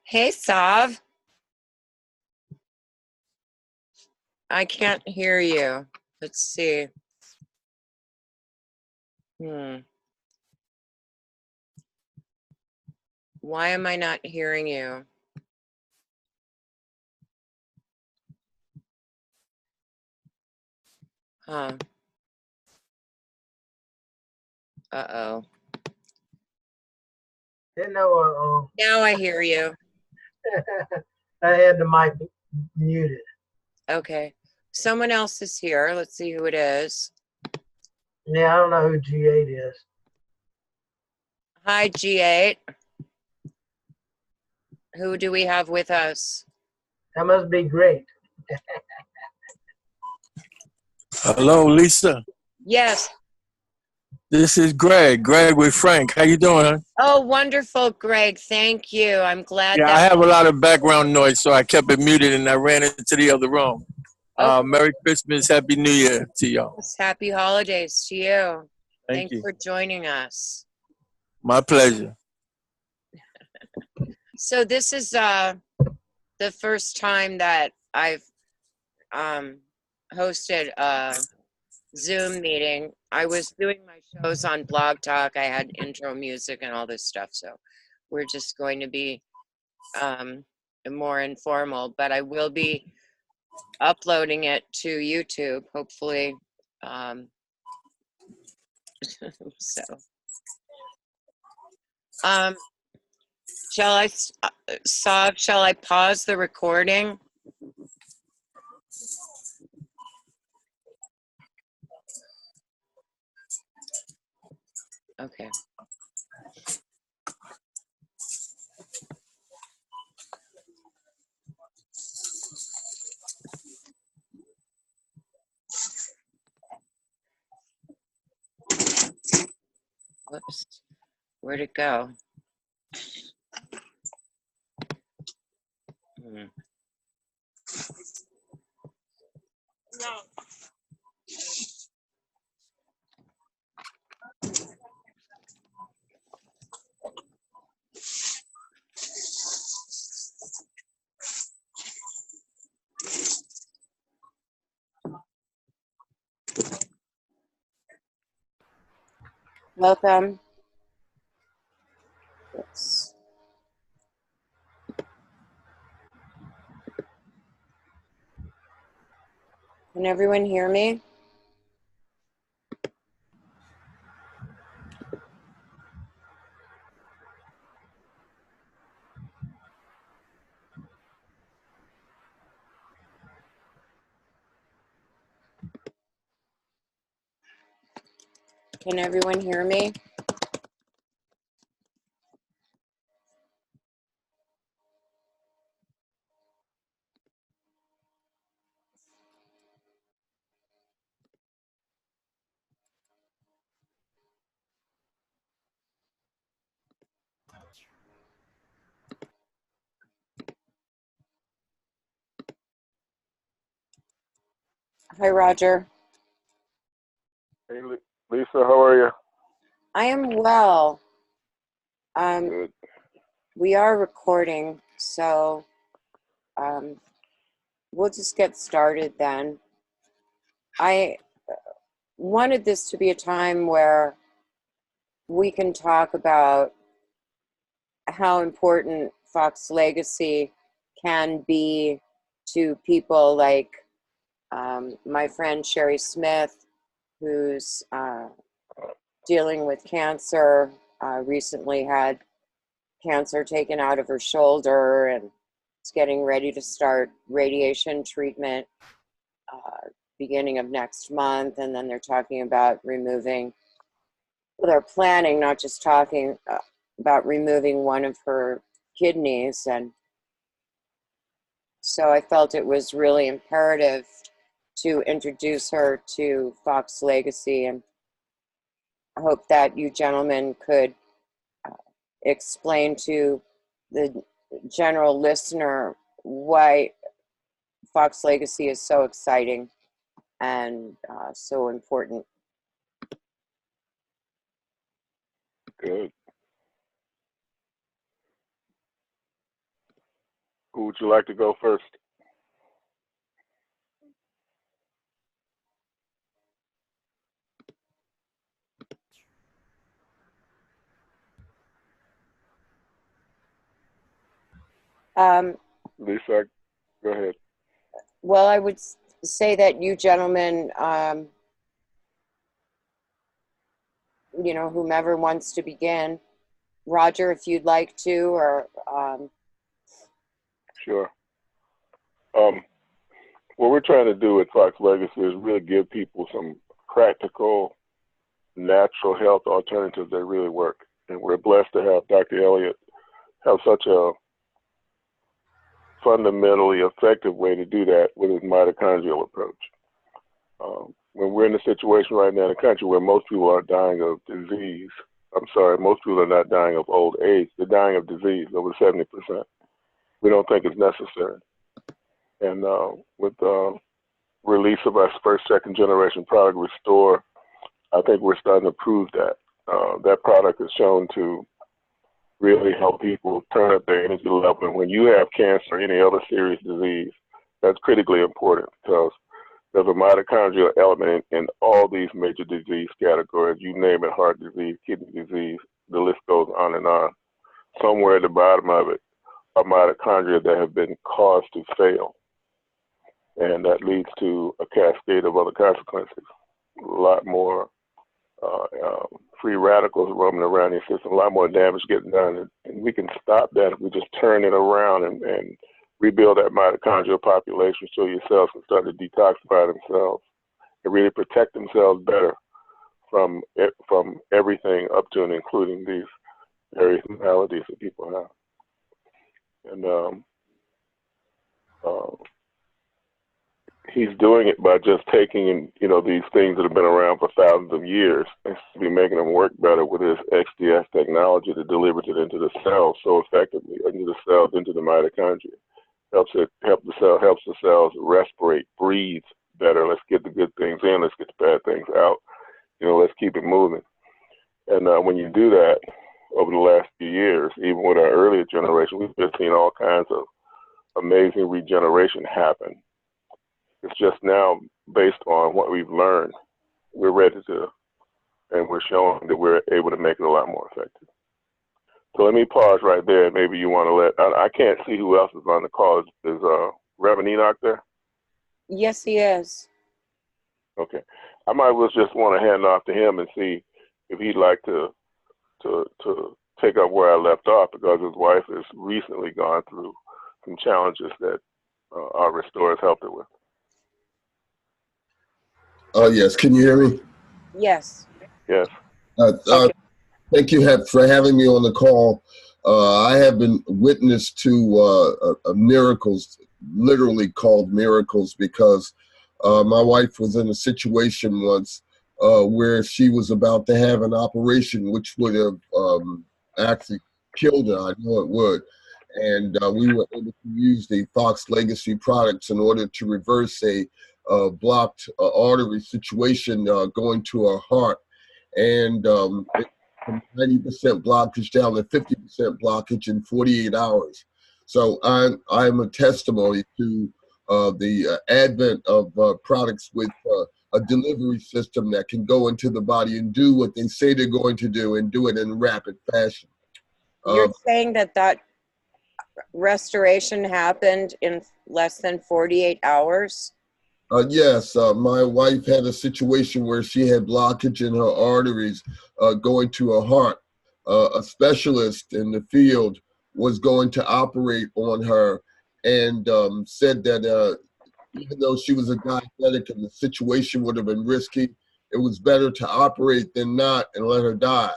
Hey, Sav. I can't hear you. Let's see. Why am I not hearing you? Huh. Uh-oh. No, uh-oh. Now I hear you. I had the mic muted. Okay. Someone else is here. Let's see who it is. Yeah, I don't know who G8 is. Hi, G8. Who do we have with us? That must be great. Hello, Lisa. Yes. This is Greg. Greg with Frank. How you doing? Oh, wonderful, Greg. Thank you. I'm glad Yeah, that. I have a lot of background noise, so I kept it muted and I ran into the other room. Okay. Merry Christmas, Happy New Year to y'all. Happy holidays to you. Thank you. Thanks for joining us. My pleasure. So this is the first time that I've hosted a Zoom meeting. I was doing my shows on Blog Talk. I had intro music and all this stuff. So we're just going to be more informal, but I will be uploading it to YouTube, hopefully. So, shall I, Sav, shall I pause the recording? Okay. Whoops. Where'd it go? No. Welcome. Yes. Can everyone hear me? Can everyone hear me? Hi, Roger. Hey, Lisa, how are you? I am well. Good. We are recording, so we'll just get started then. I wanted this to be a time where we can talk about how important Foxx Legacy can be to people like my friend Sherri Smith, who's dealing with cancer, recently had cancer taken out of her shoulder and is getting ready to start radiation treatment beginning of next month. And then they're talking about removing, well, they're planning, not just talking about removing one of her kidneys. And so I felt it was really imperative to introduce her to Foxx Legacy, and I hope that you gentlemen could explain to the general listener why Foxx Legacy is so exciting and so important. Good. would you like to go first? Lisa, go ahead. Well, I would say that you gentlemen, you know, whomever wants to begin. Rodger, if you'd like to, or Sure. What we're trying to do at Foxx Legacy is really give people some practical, natural health alternatives that really work. And we're blessed to have Dr. Elliott have such a fundamentally effective way to do that with his mitochondrial approach. When we're in a situation right now in the country where most people are dying of disease, most people are not dying of old age, they're dying of disease, over 70%. We don't think it's necessary. And with the release of our first, second generation product, Restore, I think we're starting to prove that. That product is shown to really help people turn up their energy level. And when you have cancer or any other serious disease, that's critically important because there's a mitochondrial element in all these major disease categories. You name it, heart disease, kidney disease, the list goes on and on. Somewhere at the bottom of it are mitochondria that have been caused to fail. And that leads to a cascade of other consequences. A lot more free radicals roaming around your system, a lot more damage getting done. And we can stop that if we just turn it around and rebuild that mitochondrial population so your cells can start to detoxify themselves and really protect themselves better from everything up to and including these various maladies that people have. And he's doing it by just taking, you know, these things that have been around for thousands of years and be making them work better with his XDS technology that delivers it into the cells so effectively, into the cells, into the mitochondria. Helps the cells respirate, breathe better. Let's get the good things in, let's get the bad things out. You know, let's keep it moving. And when you do that over the last few years, even with our earlier generation, we've just seen all kinds of amazing regeneration happen. It's just now based on what we've learned. We're ready to, and we're showing that we're able to make it a lot more effective. So let me pause right there. Maybe you want to I can't see who else is on the call. Is Reverend Enoch there? yes, he is. Okay. I might well just want to hand off to him and see if he'd like to take up where I left off, because his wife has recently gone through some challenges that our Restore has helped her with. Yes. Can you hear me? Yes. Yes. Thank you for having me on the call. I have been witness to miracles, literally called miracles, because my wife was in a situation once where she was about to have an operation which would have actually killed her. I know it would. And we were able to use the Foxx Legacy products in order to reverse a blocked artery situation going to her heart. And from 90% blockage down to 50% blockage in 48 hours. So I'm a testimony to the advent of products with a delivery system that can go into the body and do what they say they're going to do and do it in rapid fashion. You're saying that restoration happened in less than 48 hours? Yes, my wife had a situation where she had blockage in her arteries going to her heart. A specialist in the field was going to operate on her and said that even though she was a diabetic and the situation would have been risky, it was better to operate than not and let her die.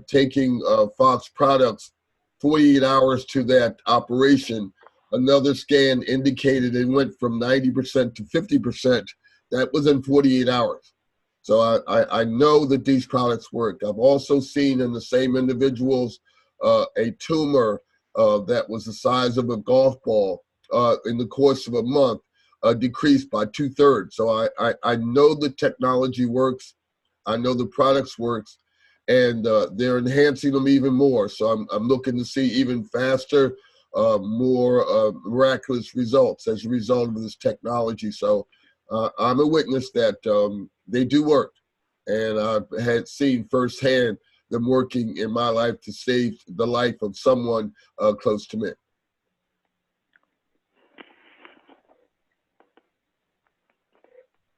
Taking Foxx products 48 hours to that operation, another scan indicated it went from 90% to 50%. That was in 48 hours. So I know that these products work. I've also seen in the same individuals a tumor that was the size of a golf ball in the course of a month decreased by 2/3. So I know the technology works. I know the products works. And they're enhancing them even more. So I'm looking to see even faster more miraculous results as a result of this technology. So I'm a witness that they do work. And I've had seen firsthand them working in my life to save the life of someone close to me.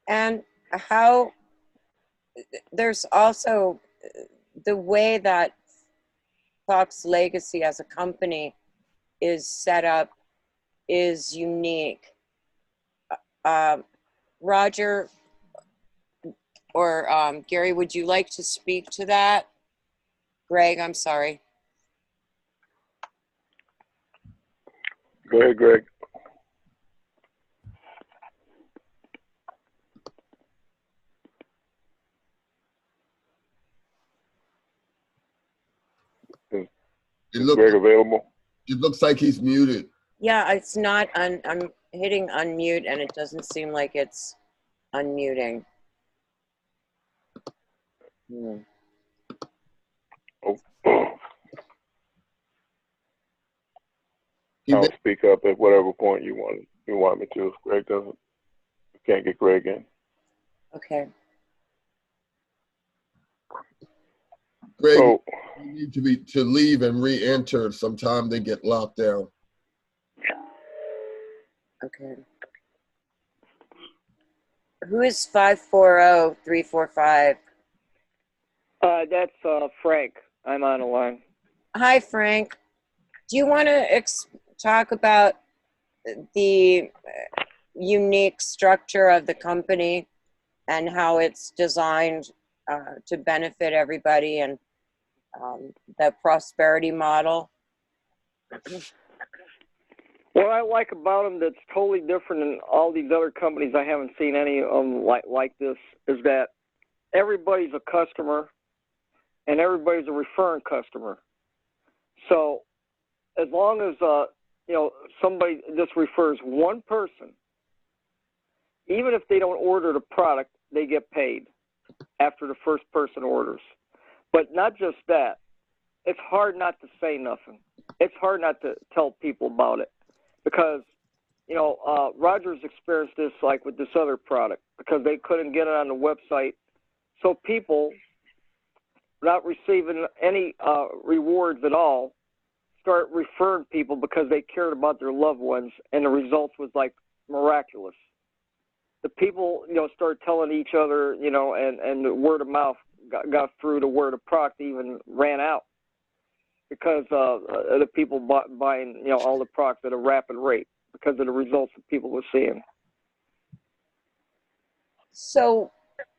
And how there's also the way that Foxx Legacy as a company is set up is unique. Rodger or Gary, would you like to speak to that? Greg, I'm sorry. Go ahead, Greg. Is Greg available? It looks like he's muted. Yeah, it's not. I'm hitting unmute, and it doesn't seem like it's unmuting. Oh. I'll speak up at whatever point you want me to. If Greg doesn't, we can't get Greg in. Okay. Greg, so, you need to leave and re-enter. Sometime they get locked down. Okay. Who is 540-345? That's Frank. I'm on the line. Hi, Frank. Do you want to talk about the unique structure of the company and how it's designed to benefit everybody and the prosperity model? What I like about them that's totally different than all these other companies, I haven't seen any of them like this, is that everybody's a customer and everybody's a referring customer. So as long as somebody just refers one person, even if they don't order the product, they get paid after the first person orders. But not just that. It's hard not to say nothing. It's hard not to tell people about it because, Rodger's experienced this like with this other product because they couldn't get it on the website. So people, without receiving any rewards at all, start referring people because they cared about their loved ones, and the results was like miraculous. The people, started telling each other, and the word of mouth got through to where the product even ran out because of the people buying, all the products at a rapid rate because of the results that people were seeing. So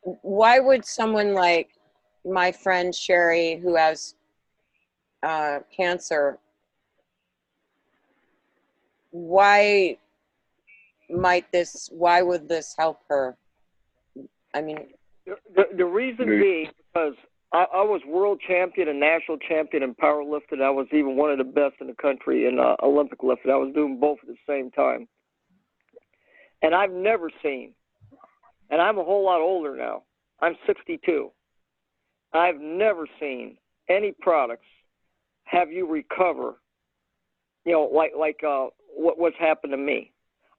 why would someone like my friend Sherri, who has cancer, why would this help her? I mean, the reason being because I was world champion and national champion in powerlifting. I was even one of the best in the country in Olympic lifting. I was doing both at the same time. And I've never seen, and I'm a whole lot older now. I'm 62. I've never seen any products have you recover, what's happened to me.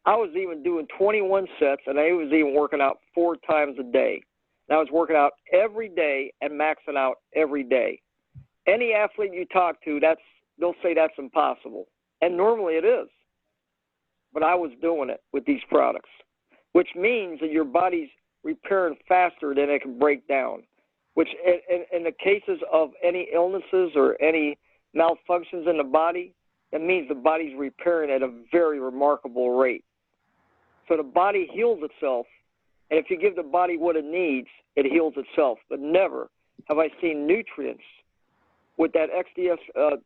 I was even doing 21 sets, and I was even working out 4 times a day. And I was working out every day and maxing out every day. Any athlete you talk to, they'll say that's impossible. And normally it is. But I was doing it with these products, which means that your body's repairing faster than it can break down, which in the cases of any illnesses or any malfunctions in the body, that means the body's repairing at a very remarkable rate. So the body heals itself, and if you give the body what it needs, it heals itself. But never have I seen nutrients with that XDS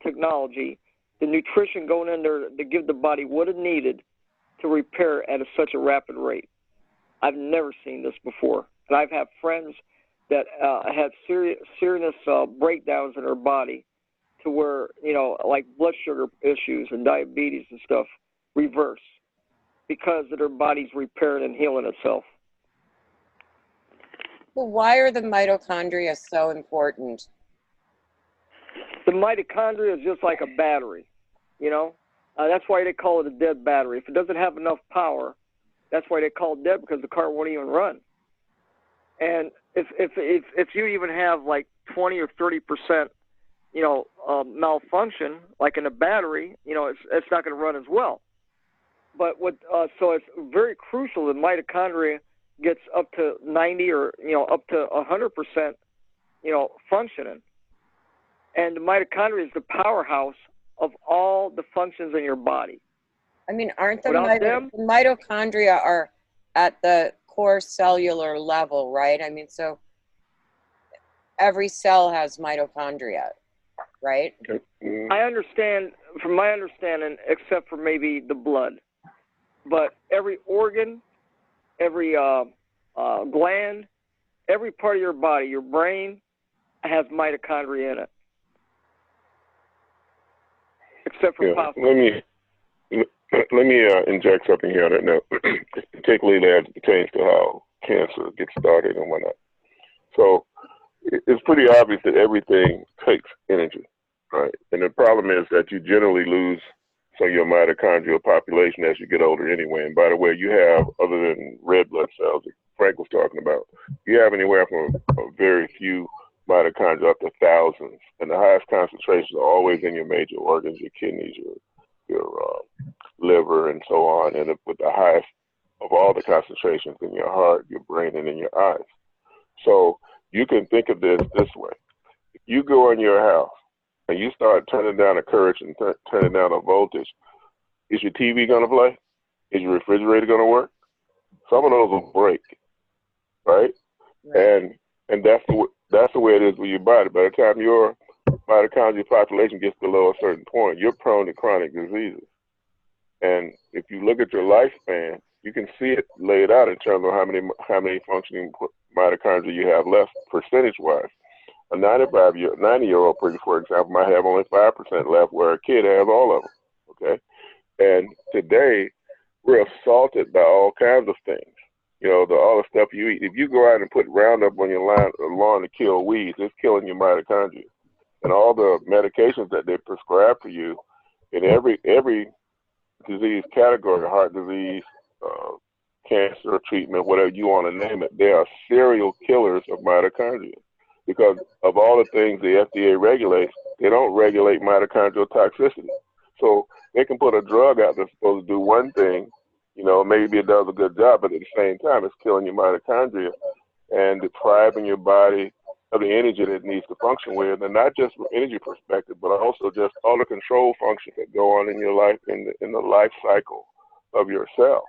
technology, the nutrition going in there to give the body what it needed to repair at such a rapid rate. I've never seen this before. And I've had friends that had serious breakdowns in their body to where, like blood sugar issues and diabetes and stuff reverse because of their body's repairing and healing itself. well, why are the mitochondria so important? The mitochondria is just like a battery, That's why they call it a dead battery. If it doesn't have enough power, that's why they call it dead, because the car won't even run. And if you even have like 20 or 30%, malfunction, like in a battery, it's not going to run as well. But so it's very crucial that mitochondria gets up to 90 or up to 100%, functioning. And the mitochondria is the powerhouse of all the functions in your body. I mean, aren't the Without mitochondria are at the core cellular level, right? I mean, so every cell has mitochondria, right? I understand, from my understanding, except for maybe the blood, but every organ, every gland, every part of your body, your brain, has mitochondria in it, except for phosphorus. Let me inject something here on that note, particularly as it pertains to how cancer gets started and whatnot. So it's pretty obvious that everything takes energy, right? And the problem is that you generally lose some of your mitochondrial population as you get older anyway. And by the way, you have, other than red blood cells that Frank was talking about, you have anywhere from a very few mitochondria up to thousands. And the highest concentrations are always in your major organs, your kidneys, your liver, and so on, and with the highest of all the concentrations in your heart, your brain, and in your eyes. So you can think of this way. If you go in your house and you start turning down the current and turning down the voltage, is your TV going to play? Is your refrigerator going to work? Some of those will break, right? And that's the way it is with your body. By the time your mitochondrial population gets below a certain point, you're prone to chronic diseases. And if you look at your lifespan, you can see it laid out in terms of how many functioning mitochondria you have left percentage-wise. A 90-year-old person, for example, might have only 5% left, where a kid has all of them. Okay, and today we're assaulted by all kinds of things. All the stuff you eat. If you go out and put Roundup on your lawn to kill weeds, it's killing your mitochondria. And all the medications that they prescribe for you in every disease category, heart disease, cancer treatment, whatever you want to name it, they are serial killers of mitochondria. Because of all the things the FDA regulates, they don't regulate mitochondrial toxicity. So they can put a drug out that's supposed to do one thing, maybe it does a good job, but at the same time, it's killing your mitochondria and depriving your body of the energy that it needs to function with, and not just from energy perspective, but also just all the control functions that go on in your life, in the life cycle of your cell.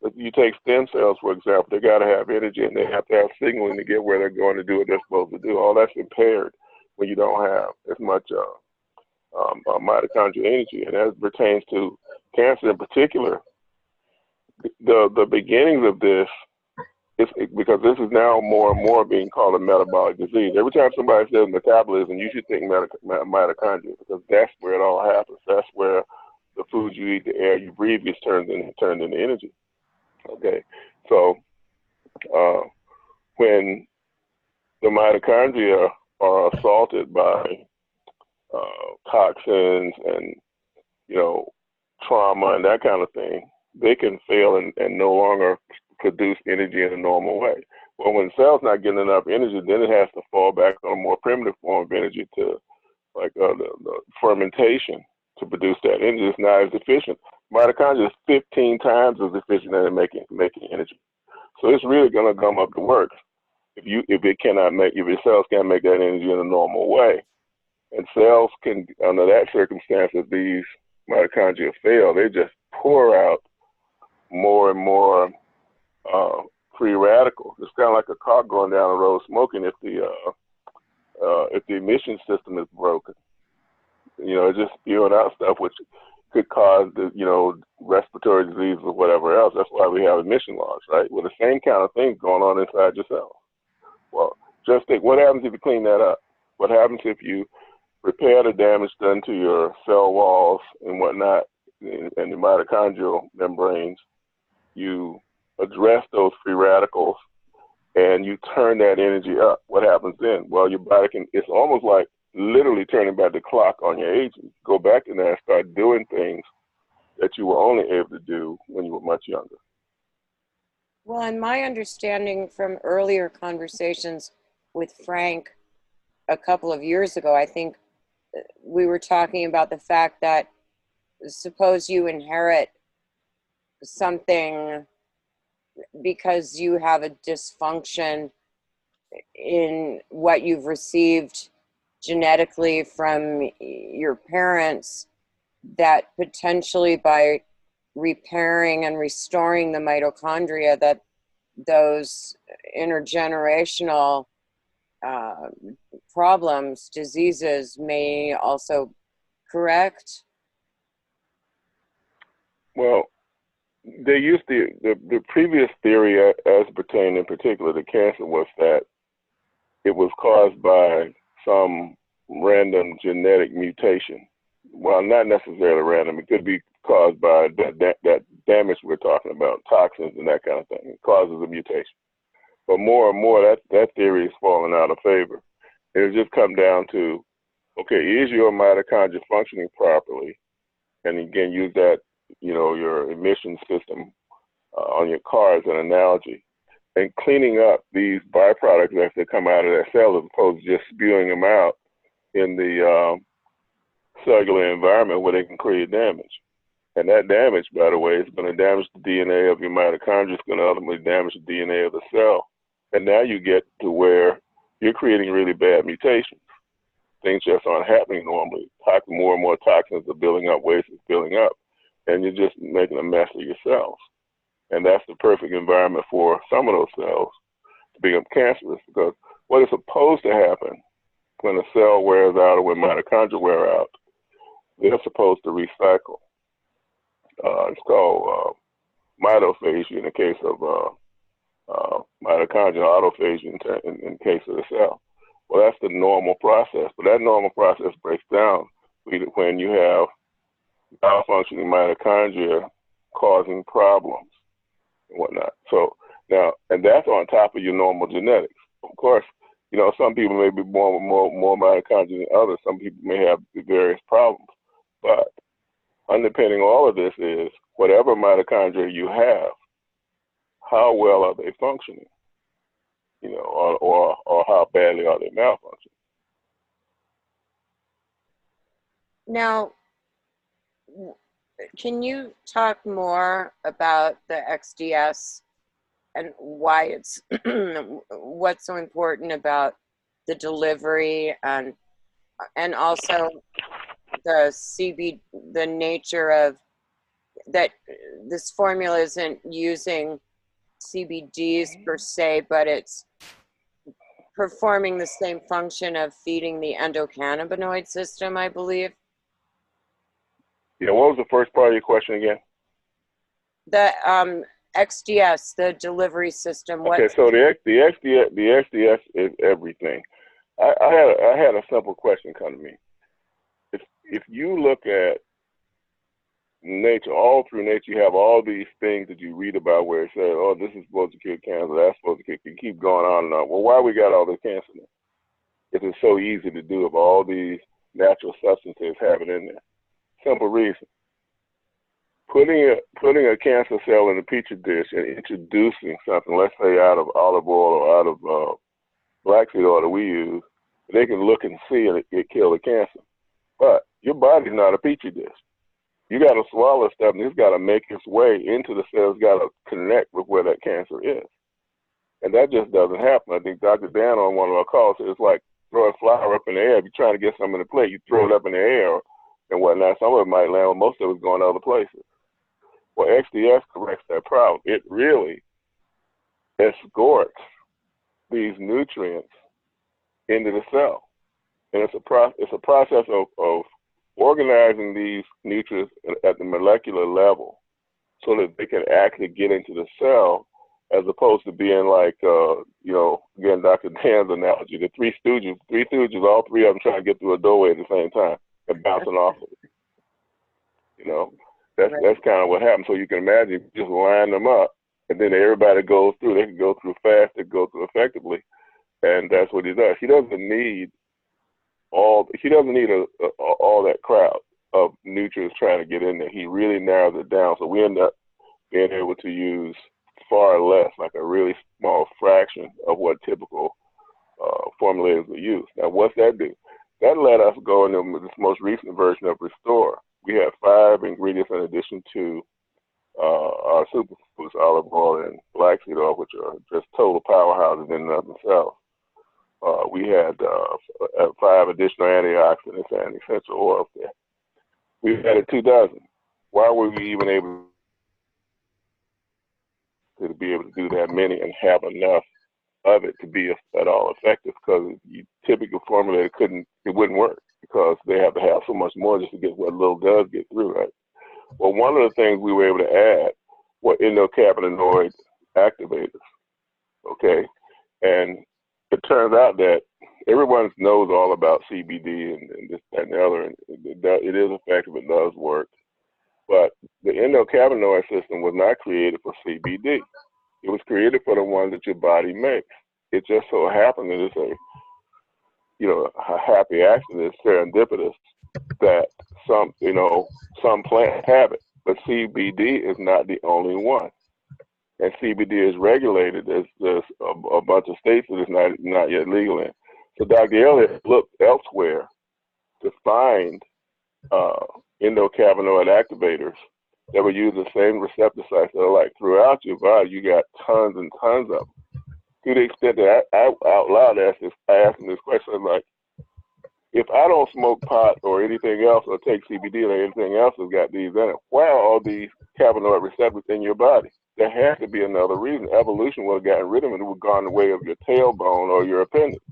If you take stem cells, for example, they got to have energy, and they have to have signaling to get where they're going to do what they're supposed to do. All that's impaired when you don't have as much mitochondrial energy. And as it pertains to cancer in particular, the beginnings of this, because this is now more and more being called a metabolic disease. Every time somebody says metabolism, you should think mitochondria, because that's where it all happens. That's where the food you eat, the air you breathe gets turned into energy. Okay, so when the mitochondria are assaulted by toxins and trauma and that kind of thing, they can fail and no longer produce energy in a normal way. Well, when the cell's not getting enough energy, then it has to fall back on a more primitive form of energy, to like the fermentation, to produce that energy. It's not as efficient. Mitochondria is 15 times as efficient at making energy. So it's really going to come up to work if your cells can't make that energy in a normal way. And cells can, under that circumstance, if these mitochondria fail, they just pour out more and more free radicals. It's kind of like a car going down the road smoking if the emission system is broken. It's just spewing out stuff which could cause respiratory disease or whatever else. That's why we have emission laws, right? Well, the same kind of things going on inside your cells. Well, just think, what happens if you clean that up? What happens if you repair the damage done to your cell walls and whatnot, and the mitochondrial membranes? You address those free radicals and you turn that energy up. What happens then? Well, your body it's almost like literally turning back the clock on your aging. Go back in there and start doing things that you were only able to do when you were much younger. Well, and my understanding from earlier conversations with Frank a couple of years ago, I think we were talking about the fact that suppose you inherit something because you have a dysfunction in what you've received genetically from your parents, that potentially by repairing and restoring the mitochondria, that those intergenerational problems, diseases may also correct? Well, they used the previous theory as pertained in particular to cancer was that it was caused by some random genetic mutation. Well, not necessarily random. It could be caused by that damage we're talking about, toxins and that kind of thing. It causes a mutation. But more and more, that theory is falling out of favor. It'll just come down to, okay, is your mitochondria functioning properly? And again, use that, your emission system on your car as an analogy. And cleaning up these byproducts as they come out of that cell, as opposed to just spewing them out in the cellular environment where they can create damage. And that damage, by the way, is going to damage the DNA of your mitochondria. It's going to ultimately damage the DNA of the cell. And now you get to where you're creating really bad mutations. Things just aren't happening normally. More and more toxins are building up, waste is building up, and you're just making a mess of your cells. And that's the perfect environment for some of those cells to become cancerous, because what is supposed to happen when a cell wears out or when mitochondria wear out, they're supposed to recycle. It's called mitophagy in the case of mitochondria, autophagy in case of the cell. Well, that's the normal process, but that normal process breaks down when you have malfunctioning mitochondria causing problems and whatnot. So now, and that's on top of your normal genetics. Of course, some people may be born with more mitochondria than others. Some people may have various problems, but underpinning all of this is whatever mitochondria you have, how well are they functioning? Or how badly are they malfunctioning? Now, can you talk more about the XDS and why it's what's so important about the delivery and also the nature of that this formula isn't using CBDs per se, but it's performing the same function of feeding the endocannabinoid system, I believe. Yeah, what was the first part of your question again? The XDS, the delivery system. Okay, so the XDS is everything. I had a simple question come to me. If you look at nature, all through nature, you have all these things that you read about where it says, oh, this is supposed to kill cancer, that's supposed to kill, you keep going on and on. Well, why we got all this cancer now? If it's so easy to do, if all these natural substances have it in there. Simple reason. Putting a cancer cell in a petri dish and introducing something, let's say out of olive oil or out of black seed oil that we use, they can look and see it kill the cancer. But your body's not a petri dish. You got to swallow stuff, and it's got to make its way into the cell. It's got to connect with where that cancer is. And that just doesn't happen. I think Dr. Dan on one of our calls said it's like throwing flour up in the air. If you're trying to get something in the plate, you throw it up in the air and whatnot. Some of it might land, but most of it's going to other places. Well, XDS corrects that problem. It really escorts these nutrients into the cell. And it's a process of organizing these nutrients at the molecular level so that they can actually get into the cell, as opposed to being like, again, Dr. Dan's analogy, the Three Stooges, all three of them trying to get through a doorway at the same time and bouncing off of it. That's kind of what happens. So you can imagine, you just line them up, and then everybody goes through. They can go through fast, they go through effectively, and that's what he does. He doesn't need he doesn't need all that crowd of nutrients trying to get in there. He really narrows it down. So we end up being able to use far less, like a really small fraction of what typical formulators will use. Now, what's that do? That let us go into this most recent version of Restore. We have 5 ingredients in addition to our superfoods, olive oil and black seed oil, which are just total powerhouses in and of themselves. We had 5 additional antioxidants and essential oils there. We've added 2 dozen. Why were we even able to be able to do that many and have enough of it to be at all effective? Because typical formulator it wouldn't work, because they have to have so much more just to get what little does get through, right? Well, one of the things we were able to add were endocannabinoid activators, okay? And it turns out that everyone knows all about CBD and this, that, and the other, and it is effective, it does work. But the endocannabinoid system was not created for CBD. It was created for the ones that your body makes. It just so happened that it's a happy accident, it's serendipitous that some plants have it, but CBD is not the only one. And CBD is regulated. There's a bunch of states that it's not yet legal in. So Dr. Elliott looked elsewhere to find endocannabinoid activators that would use the same receptor sites that are like throughout your body. You got tons and tons of them. To the extent that I out loud asked him this question, I'm like, if I don't smoke pot or anything else or take CBD or anything else that's got these in it, why are all these cannabinoid receptors in your body? There has to be another reason. Evolution would have gotten rid of them. It would have gone the way of your tailbone or your appendix.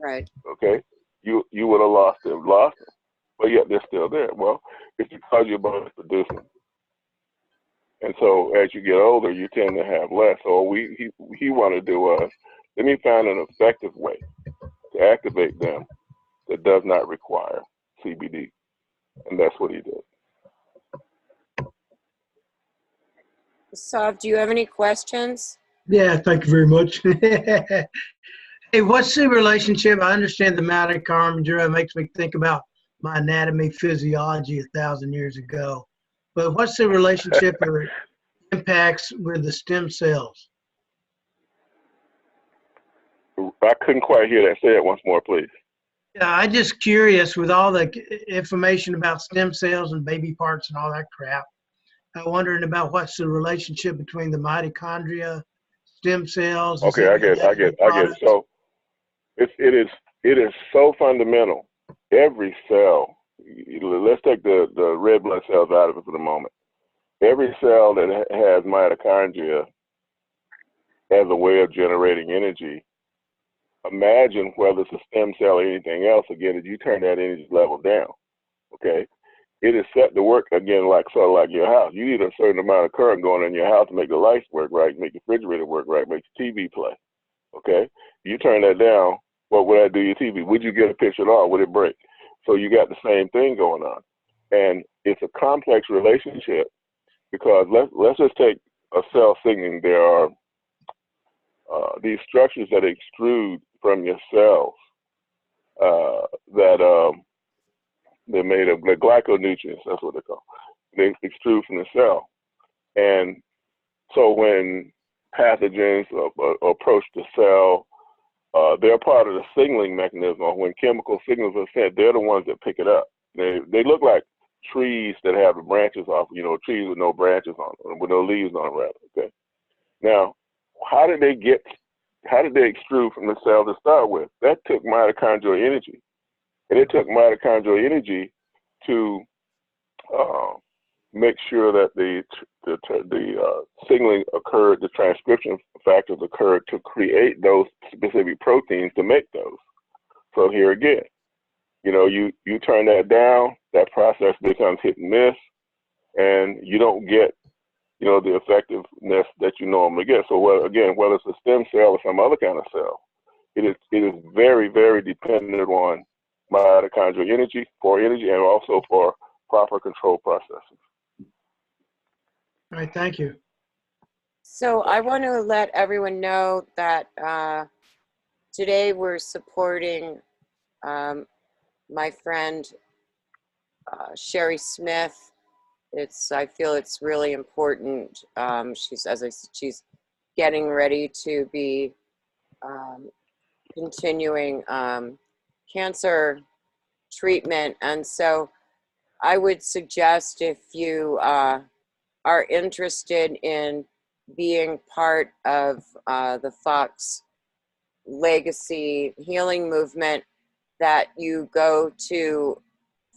Right. Okay? You would have lost them. But yet they're still there. Well, it's because your body's producing them. And so as you get older, you tend to have less. So he wanted to do let me find an effective way to activate them that does not require CBD. And that's what he did. Sav, do you have any questions? Yeah, thank you very much. Hey, what's the relationship? I understand the mitochondria makes me think about my anatomy, physiology 1,000 years ago. But what's the relationship or impacts with the stem cells? I couldn't quite hear that. Say it once more, please. Yeah, I'm just curious with all the information about stem cells and baby parts and all that crap. I'm wondering about what's the relationship between the mitochondria, stem cells. Okay, I get it. So it is so fundamental. Every cell, let's take the red blood cells out of it for the moment. Every cell that has mitochondria as a way of generating energy, imagine whether it's a stem cell or anything else, again, if you turn that energy level down, okay? It is set to work again like your house. You need a certain amount of current going in your house to make the lights work right, make the refrigerator work right, make the TV play, okay? You turn that down, what would that do to your TV? Would you get a picture at all? Would it break? So you got the same thing going on. And it's a complex relationship because let's just take a cell signaling. There are these structures that extrude from your cells that they're made of glyconutrients, that's what they're called. They extrude from the cell. And so when pathogens approach the cell, they're part of the signaling mechanism. Or when chemical signals are sent, they're the ones that pick it up. They look like trees that have the branches off, trees with no branches on them, with no leaves on them, rather, okay? Now, how did they extrude from the cell to start with? That took mitochondrial energy. And it took mitochondrial energy to make sure that the signaling occurred, the transcription factors occurred to create those specific proteins to make those. So here again, you turn that down, that process becomes hit and miss, and you don't get, the effectiveness that you normally get. So whether it's a stem cell or some other kind of cell, it is very, very dependent on mitochondrial energy and also for proper control processes. All right, thank you. So I want to let everyone know that today we're supporting my friend Sherri Smith. I feel it's really important. She's, as I said, she's getting ready to be continuing cancer treatment, and so I would suggest, if you are interested in being part of the Foxx Legacy healing movement, that you go to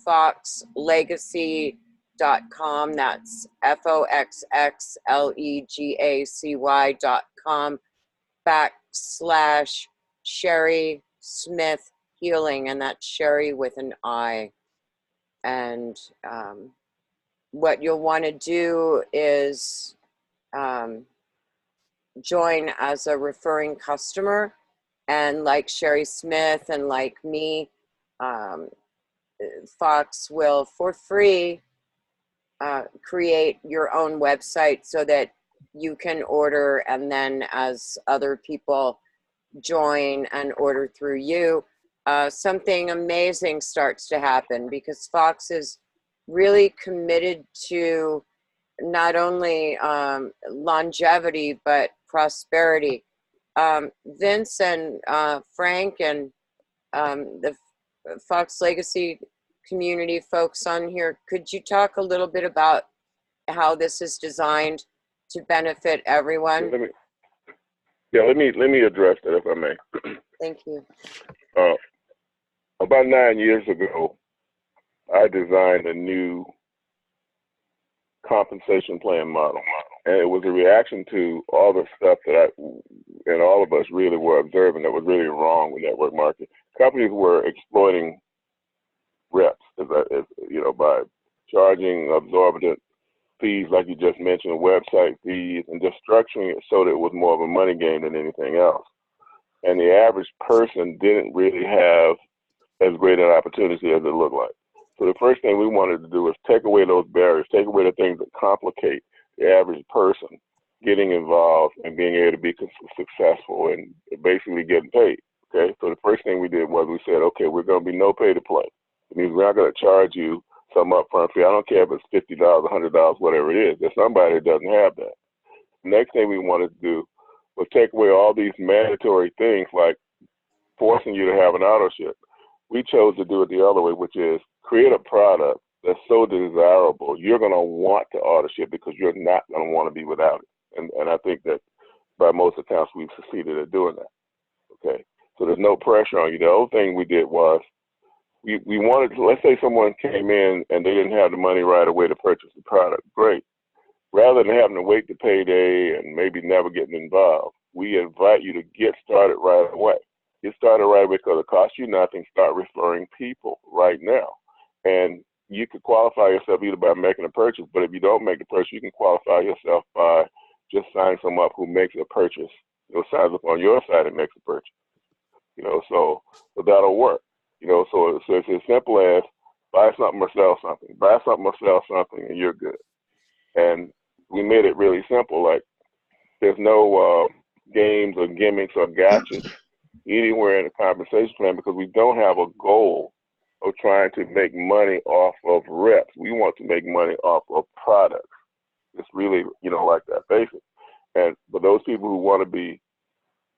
foxxlegacy.com. That's FOXXLEGACY.com /Sherri Smith Healing, and that's Sherri with an I. And what you'll want to do is join as a referring customer, and like Sherri Smith and like me, Foxx will for free create your own website so that you can order, and then as other people join and order through you, something amazing starts to happen, because Foxx is really committed to not only longevity but prosperity. Vince and Frank and the Foxx Legacy community folks on here, could you talk a little bit about how this is designed to benefit everyone? Let me address that, if I may. Thank you. About 9 years ago, I designed a new compensation plan model, and it was a reaction to all the stuff that I and all of us really were observing that was really wrong with network marketing. Companies were exploiting reps, by charging exorbitant fees, like you just mentioned, website fees, and just structuring it so that it was more of a money game than anything else. And the average person didn't really have as great an opportunity as it looked like. So the first thing we wanted to do is take away those barriers, take away the things that complicate the average person getting involved and being able to be successful and basically getting paid. Okay, so the first thing we did was we said, okay, we're going to be no pay to play. It means we're not going to charge you some upfront fee. I don't care if it's $50, $100, whatever it is. There's somebody that doesn't have that. The next thing we wanted to do was take away all these mandatory things like forcing you to have an auto ship. We chose to do it the other way, which is create a product that's so desirable, you're going to want to auto ship because you're not going to want to be without it. And I think that by most accounts, we've succeeded at doing that. Okay, so there's no pressure on you. The other thing we did was we wanted to, let's say someone came in and they didn't have the money right away to purchase the product. Great. Rather than having to wait to payday and maybe never getting involved, we invite you to get started right away. Get started right away because it costs you nothing. Start referring people right now. And you could qualify yourself either by making a purchase, but if you don't make the purchase, you can qualify yourself by just signing someone up who makes a purchase, signs up on your side and makes a purchase. So that'll work. So it's as simple as buy something or sell something. Buy something or sell something, and you're good. And we made it really simple. Like there's no games or gimmicks or gotchas anywhere in the compensation plan because we don't have a goal of trying to make money off of reps. We want to make money off of products. It's really, like that basic. And for those people who want to be,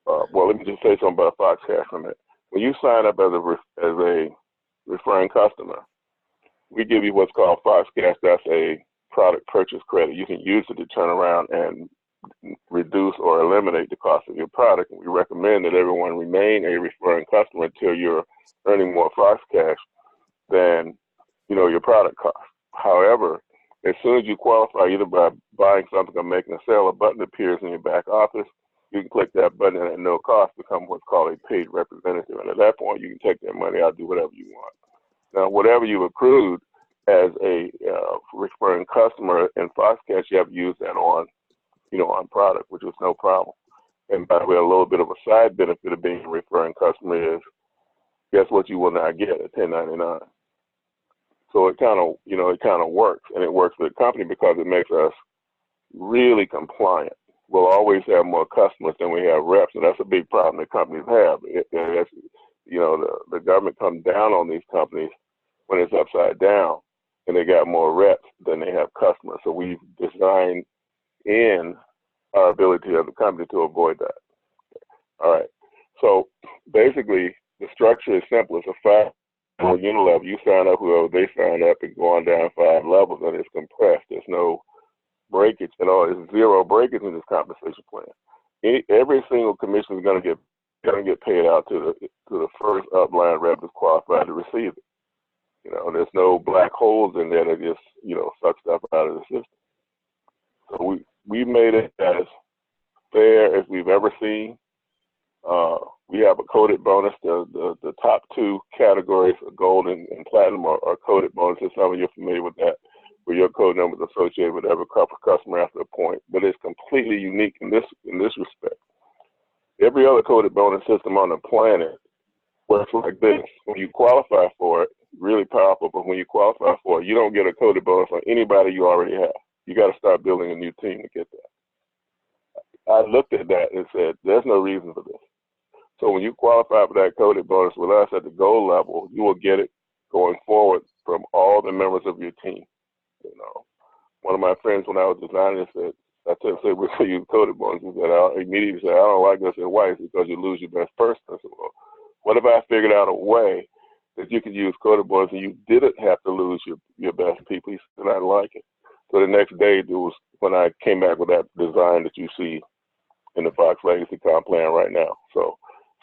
let me just say something about Foxx Cash for a minute. When you sign up as a referring customer, we give you what's called Foxx Cash. That's a product purchase credit. You can use it to turn around and reduce or eliminate the cost of your product. And we recommend that everyone remain a referring customer until you're earning more Foxx Cash than your product cost. However, as soon as you qualify, either by buying something or making a sale, a button appears in your back office. You can click that button and at no cost become what's called a paid representative. And at that point, you can take that money out, do whatever you want. Now, whatever you've accrued as a referring customer in Foxx Cash, you have to use that on product, which is no problem. And by the way, a little bit of a side benefit of being a referring customer is, guess what you will not get at 1099. So it kind of works, and it works for the company because it makes us really compliant. We'll always have more customers than we have reps, and that's a big problem that companies have. you know, the government comes down on these companies when it's upside down, and they got more reps than they have customers. So we've designed in our ability of the company to avoid that. All right. So basically, the structure is simple. It's a 5 unilevel. You sign up, whoever they sign up, and go on down 5 levels, and it's compressed. There's no breakage at all. It's zero breakage in this compensation plan. Every single commission is going to get paid out to the first upline rep that's qualified to receive it. You know, there's no black holes in there that just, you know, suck stuff out of the system. So we made it as fair as we've ever seen. We have a coded bonus. The top 2 categories, gold and platinum, are coded bonuses. Some of you are familiar with that, where your code number is associated with every customer after a point. But it's completely unique in this respect. Every other coded bonus system on the planet works like this. When you qualify for it, really powerful, but when you qualify for it, you don't get a coded bonus on anybody you already have. You got to start building a new team to get that. I looked at that and said, there's no reason for this. So when you qualify for that coded bonus with us at the gold level, you will get it going forward from all the members of your team. You know, one of my friends, when I was designing it, said, we're going to use coded bonuses. And I immediately said, I don't like this. And why? It's because you lose your best person. I said, well, what if I figured out a way that you could use coded bonuses and you didn't have to lose your best people? He said, I like it. So the next day, it was when I came back with that design that you see in the Foxx Legacy comp plan right now. So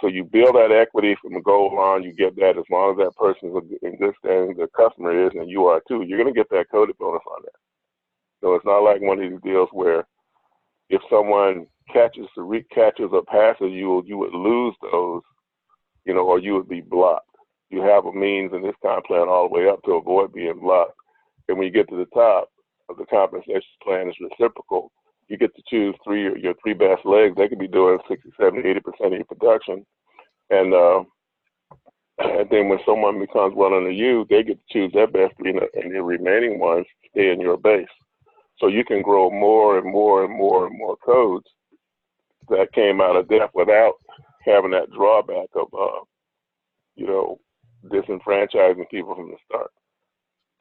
you build that equity from the goal on. You get that as long as that person is in good standing, the customer is, and you are too. You're going to get that coded bonus on that. So it's not like one of these deals where if someone catches or passes you would lose those, you know, or you would be blocked. You have a means in this comp plan all the way up to avoid being blocked. And when you get to the top of the compensation plan, is reciprocal. You get to choose your 3 best legs. They could be doing 60, 70, 80% of your production. And then when someone becomes one under you, they get to choose their best 3, and the remaining ones stay in your base. So you can grow more and more and more and more codes that came out of death without having that drawback of, you know, disenfranchising people from the start.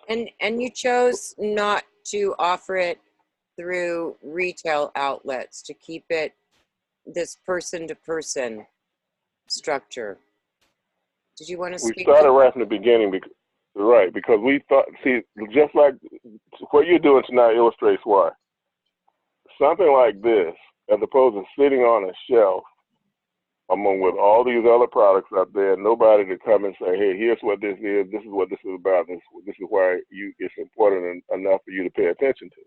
And you chose not to offer it through retail outlets, to keep it this person-to-person structure. Did you want to speak? We started right from the beginning, because we thought, see, just like what you're doing tonight illustrates why. Something like this, as opposed to sitting on a shelf with all these other products out there, nobody to come and say, hey, here's what this is what this is about, this is why it's important enough for you to pay attention to.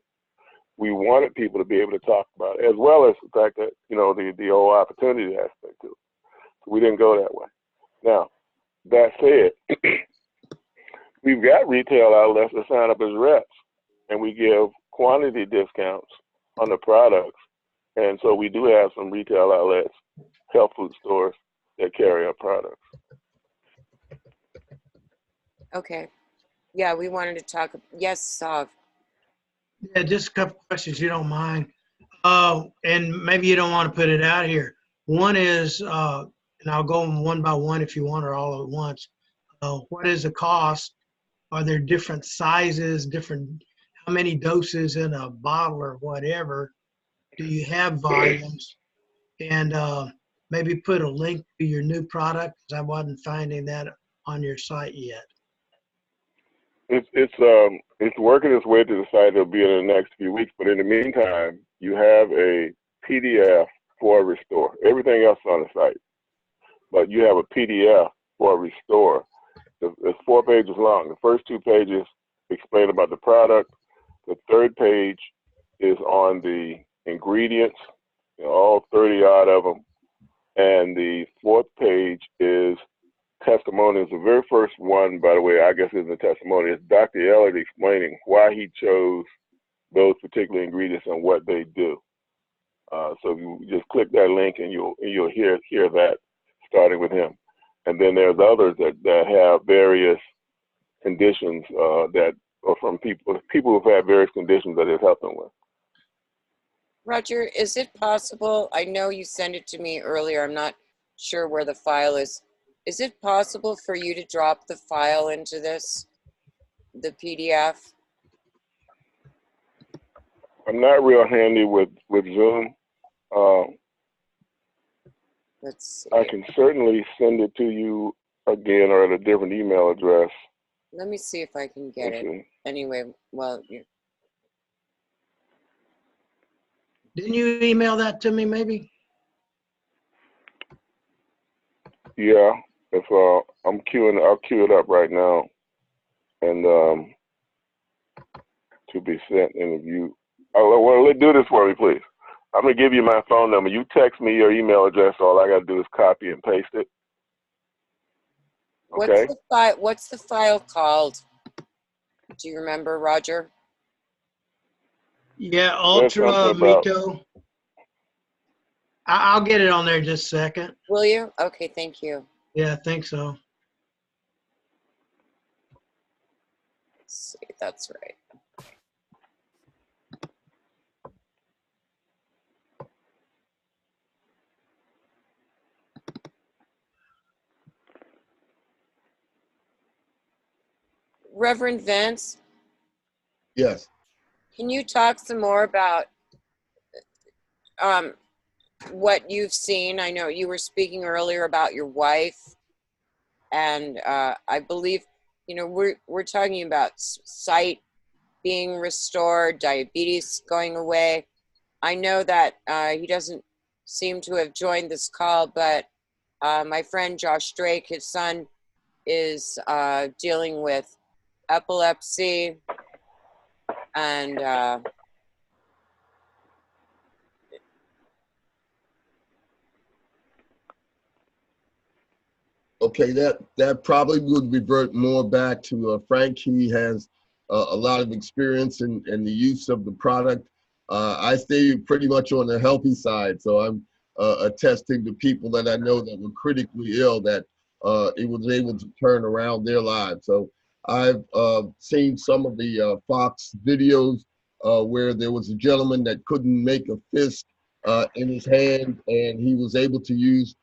We wanted people to be able to talk about it, as well as the fact that, you know, the whole opportunity aspect to it. So we didn't go that way. Now, that said, we've got retail outlets that sign up as reps, and we give quantity discounts on the products. And so we do have some retail outlets, health food stores, that carry our products. Okay. Yeah, we wanted to talk. Yes, Sav. Yeah, just a couple questions, you don't mind. And maybe you don't want to put it out here. One is, and I'll go one by one if you want, or all at once. What is the cost? Are there different sizes, how many doses in a bottle or whatever? Do you have volumes? And maybe put a link to your new product, because I wasn't finding that on your site yet. It's working its way to the site. It'll be in the next few weeks. But in the meantime, you have a PDF for Restore. Everything else is on the site, but you have a PDF for Restore. It's 4 pages long. The first 2 pages explain about the product. The 3rd page is on the ingredients, you know, all 30 odd of them. And the 4th page is testimonials. The very first one, by the way, I guess is a testimony. It's Dr. Elliott explaining why he chose those particular ingredients and what they do. So you just click that link and you'll hear that, starting with him. And then there's others that have various conditions that are from people who've had various conditions that it's helped them with. Rodger, is it possible, I know you sent it to me earlier, I'm not sure where the file is, Is it possible for you to drop the file into this, the PDF? I'm not real handy with Zoom. Let's see. I can certainly send it to you again or at a different email address. Let me see if I can get it. Anyway, well, Didn't you email that to me, maybe? Yeah, if I'll queue it up right now, and to be sent. And if you, well, let's do this for me, please. I'm gonna give you my phone number. You text me your email address. All I gotta do is copy and paste it. Okay. What's the file called? Do you remember, Rodger? Yeah, Ultra Mito. I'll get it on there in just a second. Will you? Okay, thank you. Yeah, I think so. Let's see, that's right. Reverend Vince? Yes. Can you talk some more about what you've seen? I know you were speaking earlier about your wife, and I believe, you know, we're talking about sight being restored, diabetes going away. I know that he doesn't seem to have joined this call, but my friend Josh Drake, his son, is dealing with epilepsy, and okay, that probably would revert more back to Frank. He has a lot of experience in the use of the product. I stay pretty much on the healthy side, so I'm attesting to people that I know that were critically ill that it was able to turn around their lives. So I've seen some of the Foxx videos where there was a gentleman that couldn't make a fist in his hand, and he was able to use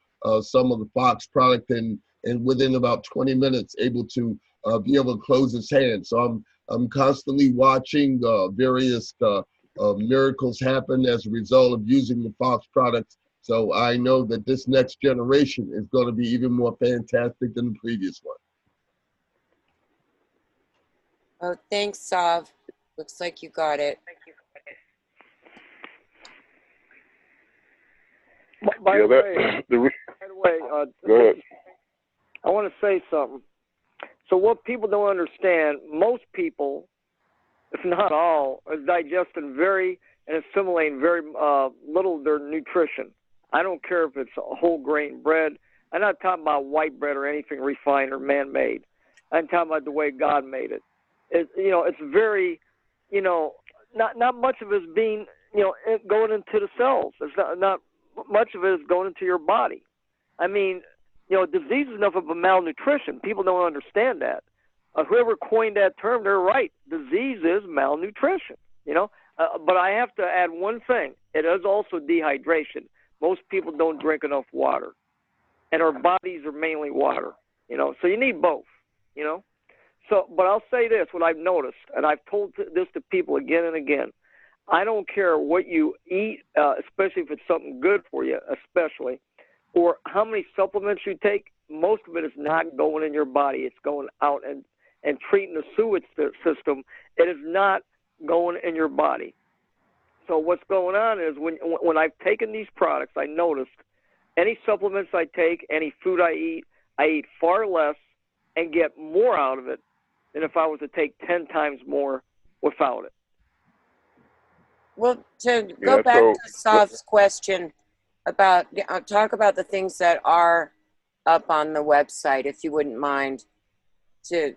some of the Foxx product, and within about 20 minutes able to be able to close his hand. So I'm constantly watching various miracles happen as a result of using the Foxx products. So I know that this next generation is going to be even more fantastic than the previous one. oh, thanks, Sav. Looks like you got it. By the way, go ahead. I want to say something. So what people don't understand, most people, if not all, are digesting and assimilating very little of their nutrition. I don't care if it's a whole grain bread. I'm not talking about white bread or anything refined or man-made. I'm talking about the way God made it. It's very, not much of it is being, going into the cells. It's not much of it is going into your body. I mean, disease is enough of a malnutrition. People don't understand that. Whoever coined that term, they're right. Disease is malnutrition, But I have to add one thing. It is also dehydration. Most people don't drink enough water. And our bodies are mainly water, So you need both, So, but I'll say this, what I've noticed, and I've told this to people again and again. I don't care what you eat, especially if it's something good for you, especially, or how many supplements you take. Most of it is not going in your body. It's going out and treating the sewage system. It is not going in your body. So what's going on is when I've taken these products, I noticed any supplements I take, any food I eat far less and get more out of it than if I was to take 10 times more without it. Well, to go back to Sav's question about, talk about the things that are up on the website, if you wouldn't mind, to,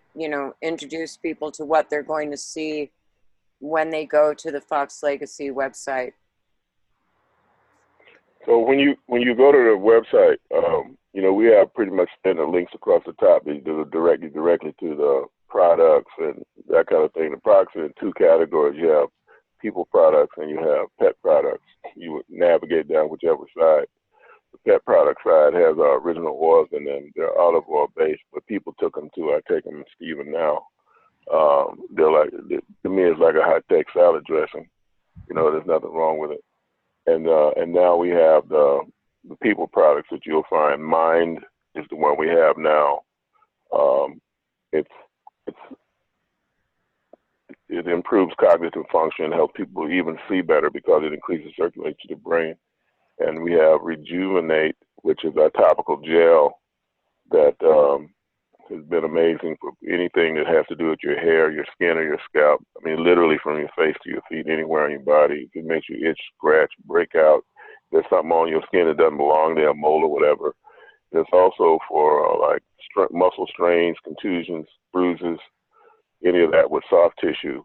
introduce people to what they're going to see when they go to the Foxx Legacy website. So when you go to the website, we have pretty much standard links across the top. They do directly to the products and that kind of thing. The products are in two categories. You have people products and you have pet products. You would navigate down whichever side. the pet product side has original oils in them. They're olive oil based, but people took them too. I take them even now. They're like, to me, it's like a high tech salad dressing. You know, there's nothing wrong with it. And now we have the people products that you'll find. Mind is the one we have now. It improves cognitive function, helps people even see better because it increases circulation to the brain. And we have Rejuvenate, which is our topical gel that has been amazing for anything that has to do with your hair, your skin, or your scalp. I mean, literally from your face to your feet, anywhere on your body. If it makes you itch, scratch, break out, there's something on your skin that doesn't belong there, mold or whatever. It's also for like muscle strains, contusions, bruises, any of that with soft tissue.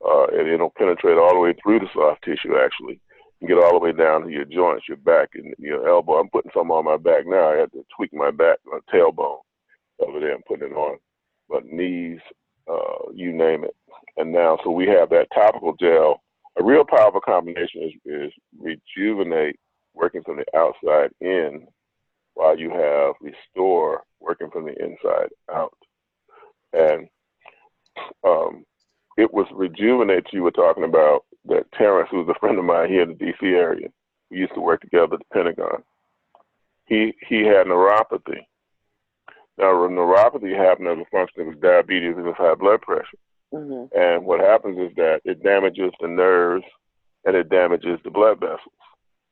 And it'll penetrate all the way through the soft tissue, actually, and get all the way down to your joints, your back, and your elbow. I'm putting some on my back now. I had to tweak my back, my tailbone over there and putting it on. But knees, you name it. And now, so we have that topical gel. A real powerful combination is Rejuvenate, working from the outside in, while you have Restore, working from the inside out. And it was Rejuvenate you were talking about, that Terrence, who's a friend of mine here in the D.C. area, we used to work together at the Pentagon. He had neuropathy. Now, neuropathy happened as a function of his diabetes and his high blood pressure. Mm-hmm. And what happens is that it damages the nerves and it damages the blood vessels.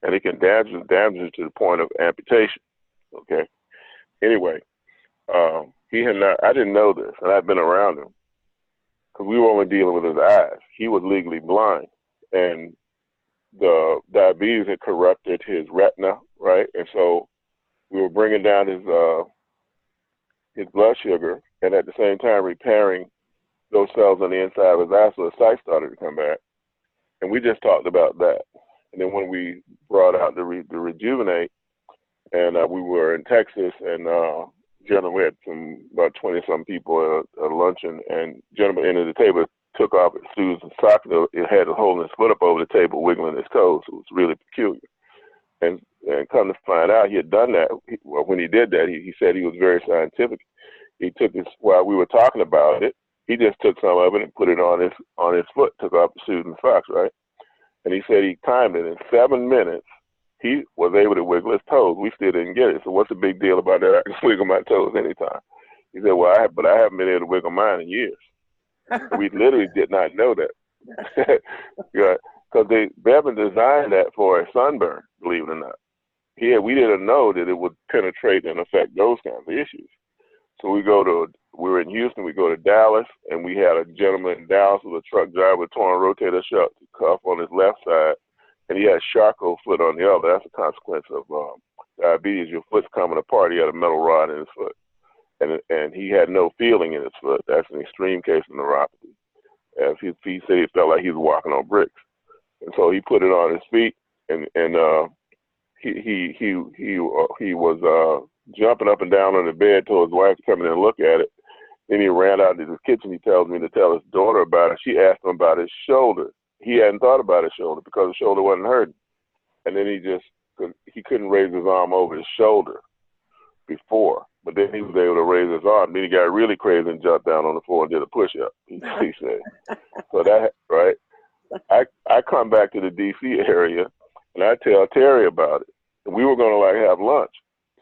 And it can damage it to the point of amputation. Okay. Anyway, he had not, I didn't know this, and I'd been around him because we were only dealing with his eyes. He was legally blind, and the diabetes had corrupted his retina, right? And so we were bringing down his blood sugar, and at the same time repairing those cells on the inside of his eye, so his sight started to come back. And we just talked about that. And then when we brought out the Rejuvenate, and we were in Texas, and gentleman, we had about 20-some people at a luncheon, and gentleman entered the table, took off his shoes and socks. It had a hole in his foot up over the table, wiggling his toes. It was really peculiar. And come to find out, he had done that. When he did that, he said he was very scientific. He took this, while we were talking about it, he just took some of it and put it on his foot, took off the shoes and socks, right? And he said he timed it in 7 minutes. He was able to wiggle his toes. We still didn't get it. So what's the big deal about that? I can wiggle my toes anytime. He said, well, but I haven't been able to wiggle mine in years. We literally did not know that. Because Bevan designed that for a sunburn, believe it or not. We didn't know that it would penetrate and affect those kinds of issues. So we were in Houston, we go to Dallas, and we had a gentleman in Dallas with a truck driver with torn rotator cuff on his left side, and he had Charcot foot on the other. That's a consequence of diabetes. Your foot's coming apart. He had a metal rod in his foot, and he had no feeling in his foot. That's an extreme case of neuropathy. As he said, he felt like he was walking on bricks, and so he put it on his feet, and he was jumping up and down on the bed, told his wife to come in and look at it. Then he ran out to his kitchen. He tells me to tell his daughter about it. She asked him about his shoulder. He hadn't thought about his shoulder because his shoulder wasn't hurting. And then he couldn't raise his arm over his shoulder before. But then he was able to raise his arm. Then he got really crazy and jumped down on the floor and did a push-up, he said. So that, right? I come back to the D.C. area, and I tell Terry about it. And we were going to have lunch.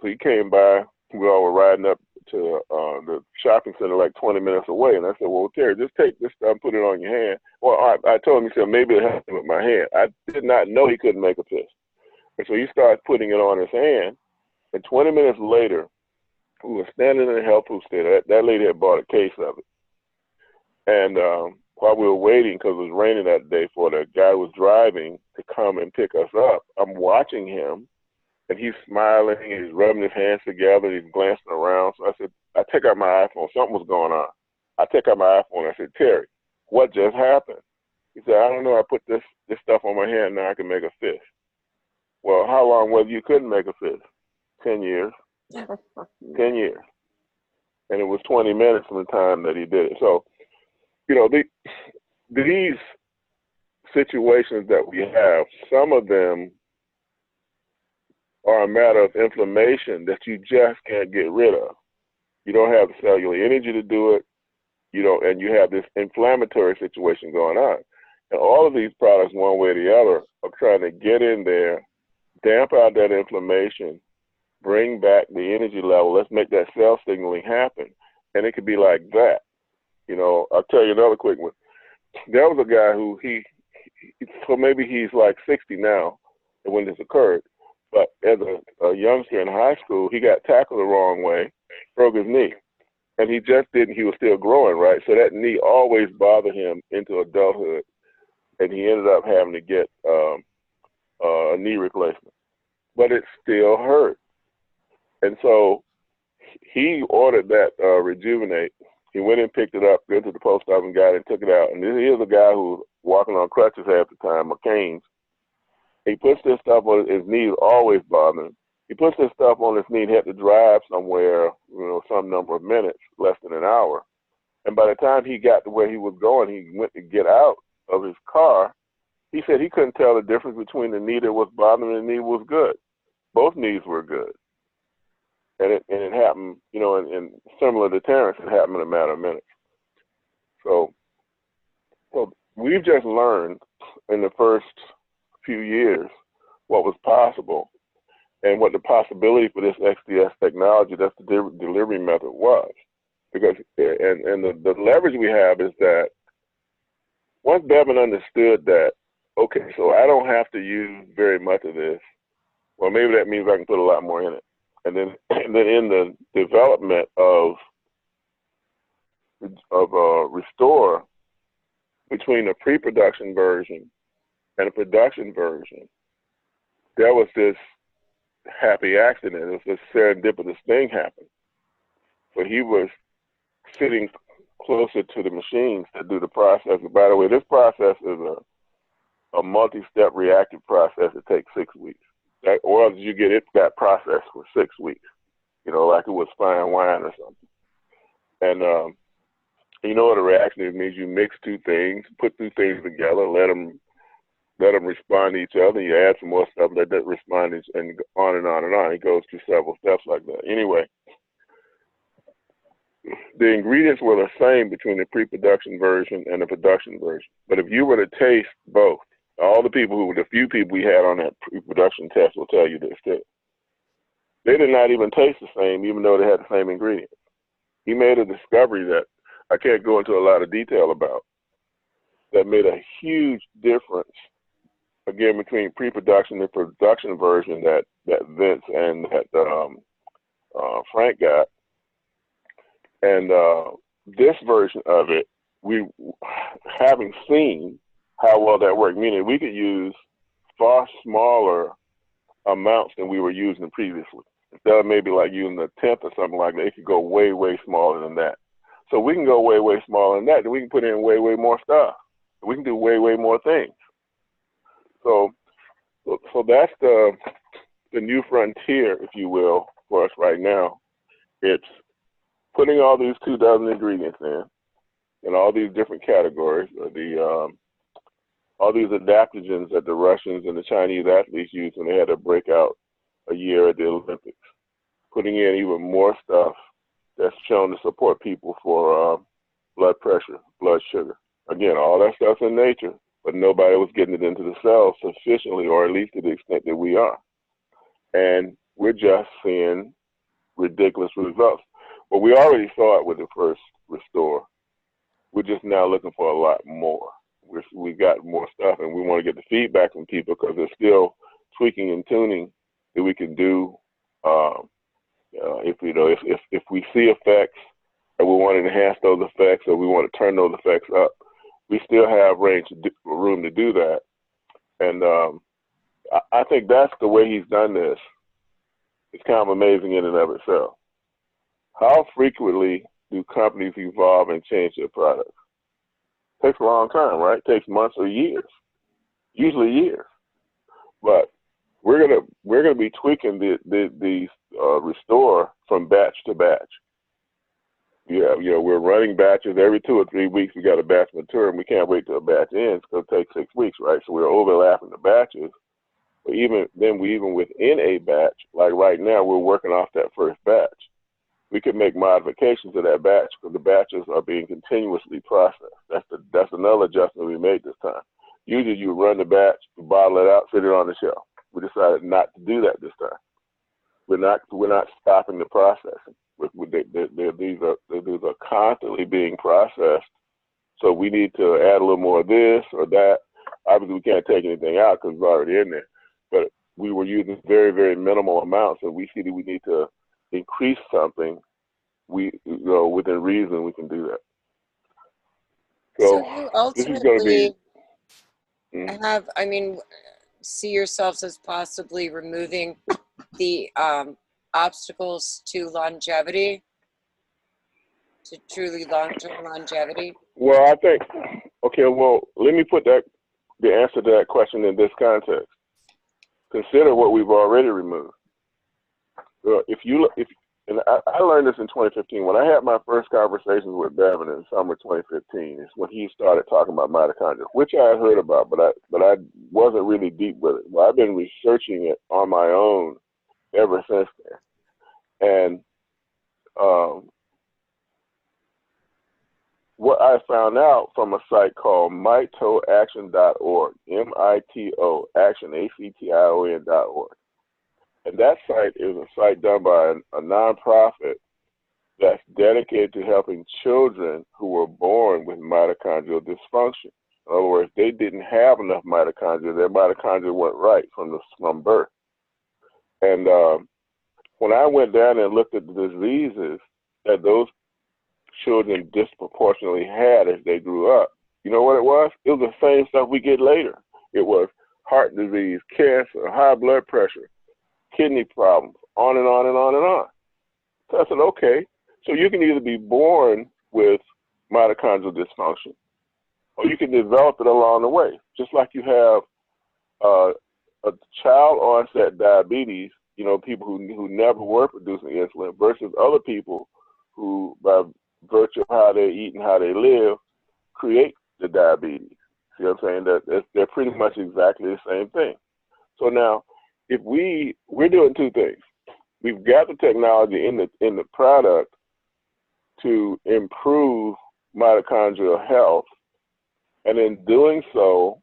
So he came by. We all were riding up to the shopping center like 20 minutes away. And I said, well, Terry, just take this stuff and put it on your hand. Well, I told him, he said, maybe it'll help him with my hand. I did not know he couldn't make a fist. And so he started putting it on his hand. And 20 minutes later, we were standing in a health food stand. That lady had bought a case of it. And while we were waiting, because it was raining that day, for the guy who was driving to come and pick us up, I'm watching him. And he's smiling, and he's rubbing his hands together, and he's glancing around. So I said, I take out my iPhone. Something was going on. I take out my iPhone. I said, Terry, what just happened? He said, I don't know. I put this stuff on my hand. Now I can make a fist. Well, how long was you couldn't make a fist? 10 years. 10 years. And it was 20 minutes from the time that he did it. So, these situations that we have, some of them are a matter of inflammation that you just can't get rid of. You don't have the cellular energy to do it. You don't, and you have this inflammatory situation going on. And all of these products, one way or the other, are trying to get in there, damp out that inflammation, bring back the energy level. Let's make that cell signaling happen. And it could be like that. You know, I'll tell you another quick one. There was a guy who so maybe he's like 60 now when this occurred, but as a youngster in high school, he got tackled the wrong way, broke his knee. And he was still growing, right? So that knee always bothered him into adulthood. And he ended up having to get a knee replacement. But it still hurt. And so he ordered that Rejuvenate. He went and picked it up, went to the post office and got it and took it out. And here's a guy who was walking on crutches half the time, or canes. He puts this stuff on his knee, always bothering him. He puts this stuff on his knee and had to drive somewhere, some number of minutes, less than an hour. And by the time he got to where he was going, he went to get out of his car. He said he couldn't tell the difference between the knee that was bothering and the knee was good. Both knees were good. And it happened, and similar to Terrence, it happened in a matter of minutes. So we've just learned in the first few years what was possible and what the possibility for this XDS technology, that's the delivery method, was. Because, and the leverage we have is that once Bevan understood that, okay, so I don't have to use very much of this, well, maybe that means I can put a lot more in it. And then in the development of Restore, between the pre-production version and the production version, there was this happy accident. It was this serendipitous thing happened. So he was sitting closer to the machines to do the process. By the way, this process is a multi-step reactive process. It takes 6 weeks. Or else you get that process for 6 weeks, like it was fine wine or something. And what a reaction is. It means you mix two things, put two things together, let them respond to each other. You add some more stuff, let that respond, and on and on and on. It goes through several steps like that. Anyway, the ingredients were the same between the pre-production version and the production version. But if you were to taste both, the few people we had on that pre-production test will tell you this too. They did not even taste the same, even though they had the same ingredients. He made a discovery that I can't go into a lot of detail about, that made a huge difference, again, between pre-production and production version that Vince and that Frank got. And this version of it, we, having seen how well that worked, meaning we could use far smaller amounts than we were using previously. Instead of maybe like using a tenth or something like that, it could go way, way smaller than that. So we can go way, way smaller than that, then we can put in way, way more stuff. We can do way, way more things. So that's the new frontier, if you will, for us right now. It's putting all these 24 ingredients in all these different categories, all these adaptogens that the Russians and the Chinese athletes used when they had to break out a year at the Olympics, putting in even more stuff that's shown to support people for blood pressure, blood sugar. Again, all that stuff's in nature, but nobody was getting it into the cells sufficiently, or at least to the extent that we are. And we're just seeing ridiculous results. But we already saw it with the first Restore. We're just now looking for a lot more. We've got more stuff, and we want to get the feedback from people because there's still tweaking and tuning that we can do. If we see effects and we want to enhance those effects, or we want to turn those effects up, we still have room to do that. And I think that's the way he's done this. It's kind of amazing in and of itself. How frequently do companies evolve and change their products? It takes a long time, right? It takes months or years, usually years. But we're gonna be tweaking these Restore from batch to batch. We're running batches every 2 or 3 weeks. We got a batch mature, and we can't wait till a batch ends because it takes 6 weeks, right? So we're overlapping the batches, But even within a batch, like right now, we're working off that first batch. We can make modifications to that batch because the batches are being continuously processed. That's another adjustment we made this time. Usually you run the batch, you bottle it out, sit it on the shelf. We decided not to do that this time. We're not stopping the processing. These are constantly being processed. So we need to add a little more of this or that. Obviously, we can't take anything out because it's already in there. But we were using very, very minimal amounts. So we see that we need to increase something. Within reason, we can do that. So you this is going to be. See yourselves as possibly removing the obstacles to longevity, to truly long-term longevity? Well, I think, okay, let me put the answer to that question in this context. Consider what we've already removed. And I learned this in 2015. When I had my first conversations with Bevan in summer 2015, is when he started talking about mitochondria, which I had heard about, but I wasn't really deep with it. Well, I've been researching it on my own ever since then. And what I found out from a site called mitoaction.org, MITO action, ACTION.org. And that site is a site done by a nonprofit that's dedicated to helping children who were born with mitochondrial dysfunction. In other words, they didn't have enough mitochondria. Their mitochondria weren't right from birth. And when I went down and looked at the diseases that those children disproportionately had as they grew up, you know what it was? It was the same stuff we get later. It was heart disease, cancer, high blood pressure, kidney problems, on and on and on and on. So I said, okay, so you can either be born with mitochondrial dysfunction, or you can develop it along the way. Just like you have a child onset diabetes, people who never were producing insulin, versus other people who, by virtue of how they eat and how they live, create the diabetes. See what I'm saying? That they're pretty much exactly the same thing. So now, if we're doing two things. We've got the technology in the product to improve mitochondrial health, and in doing so,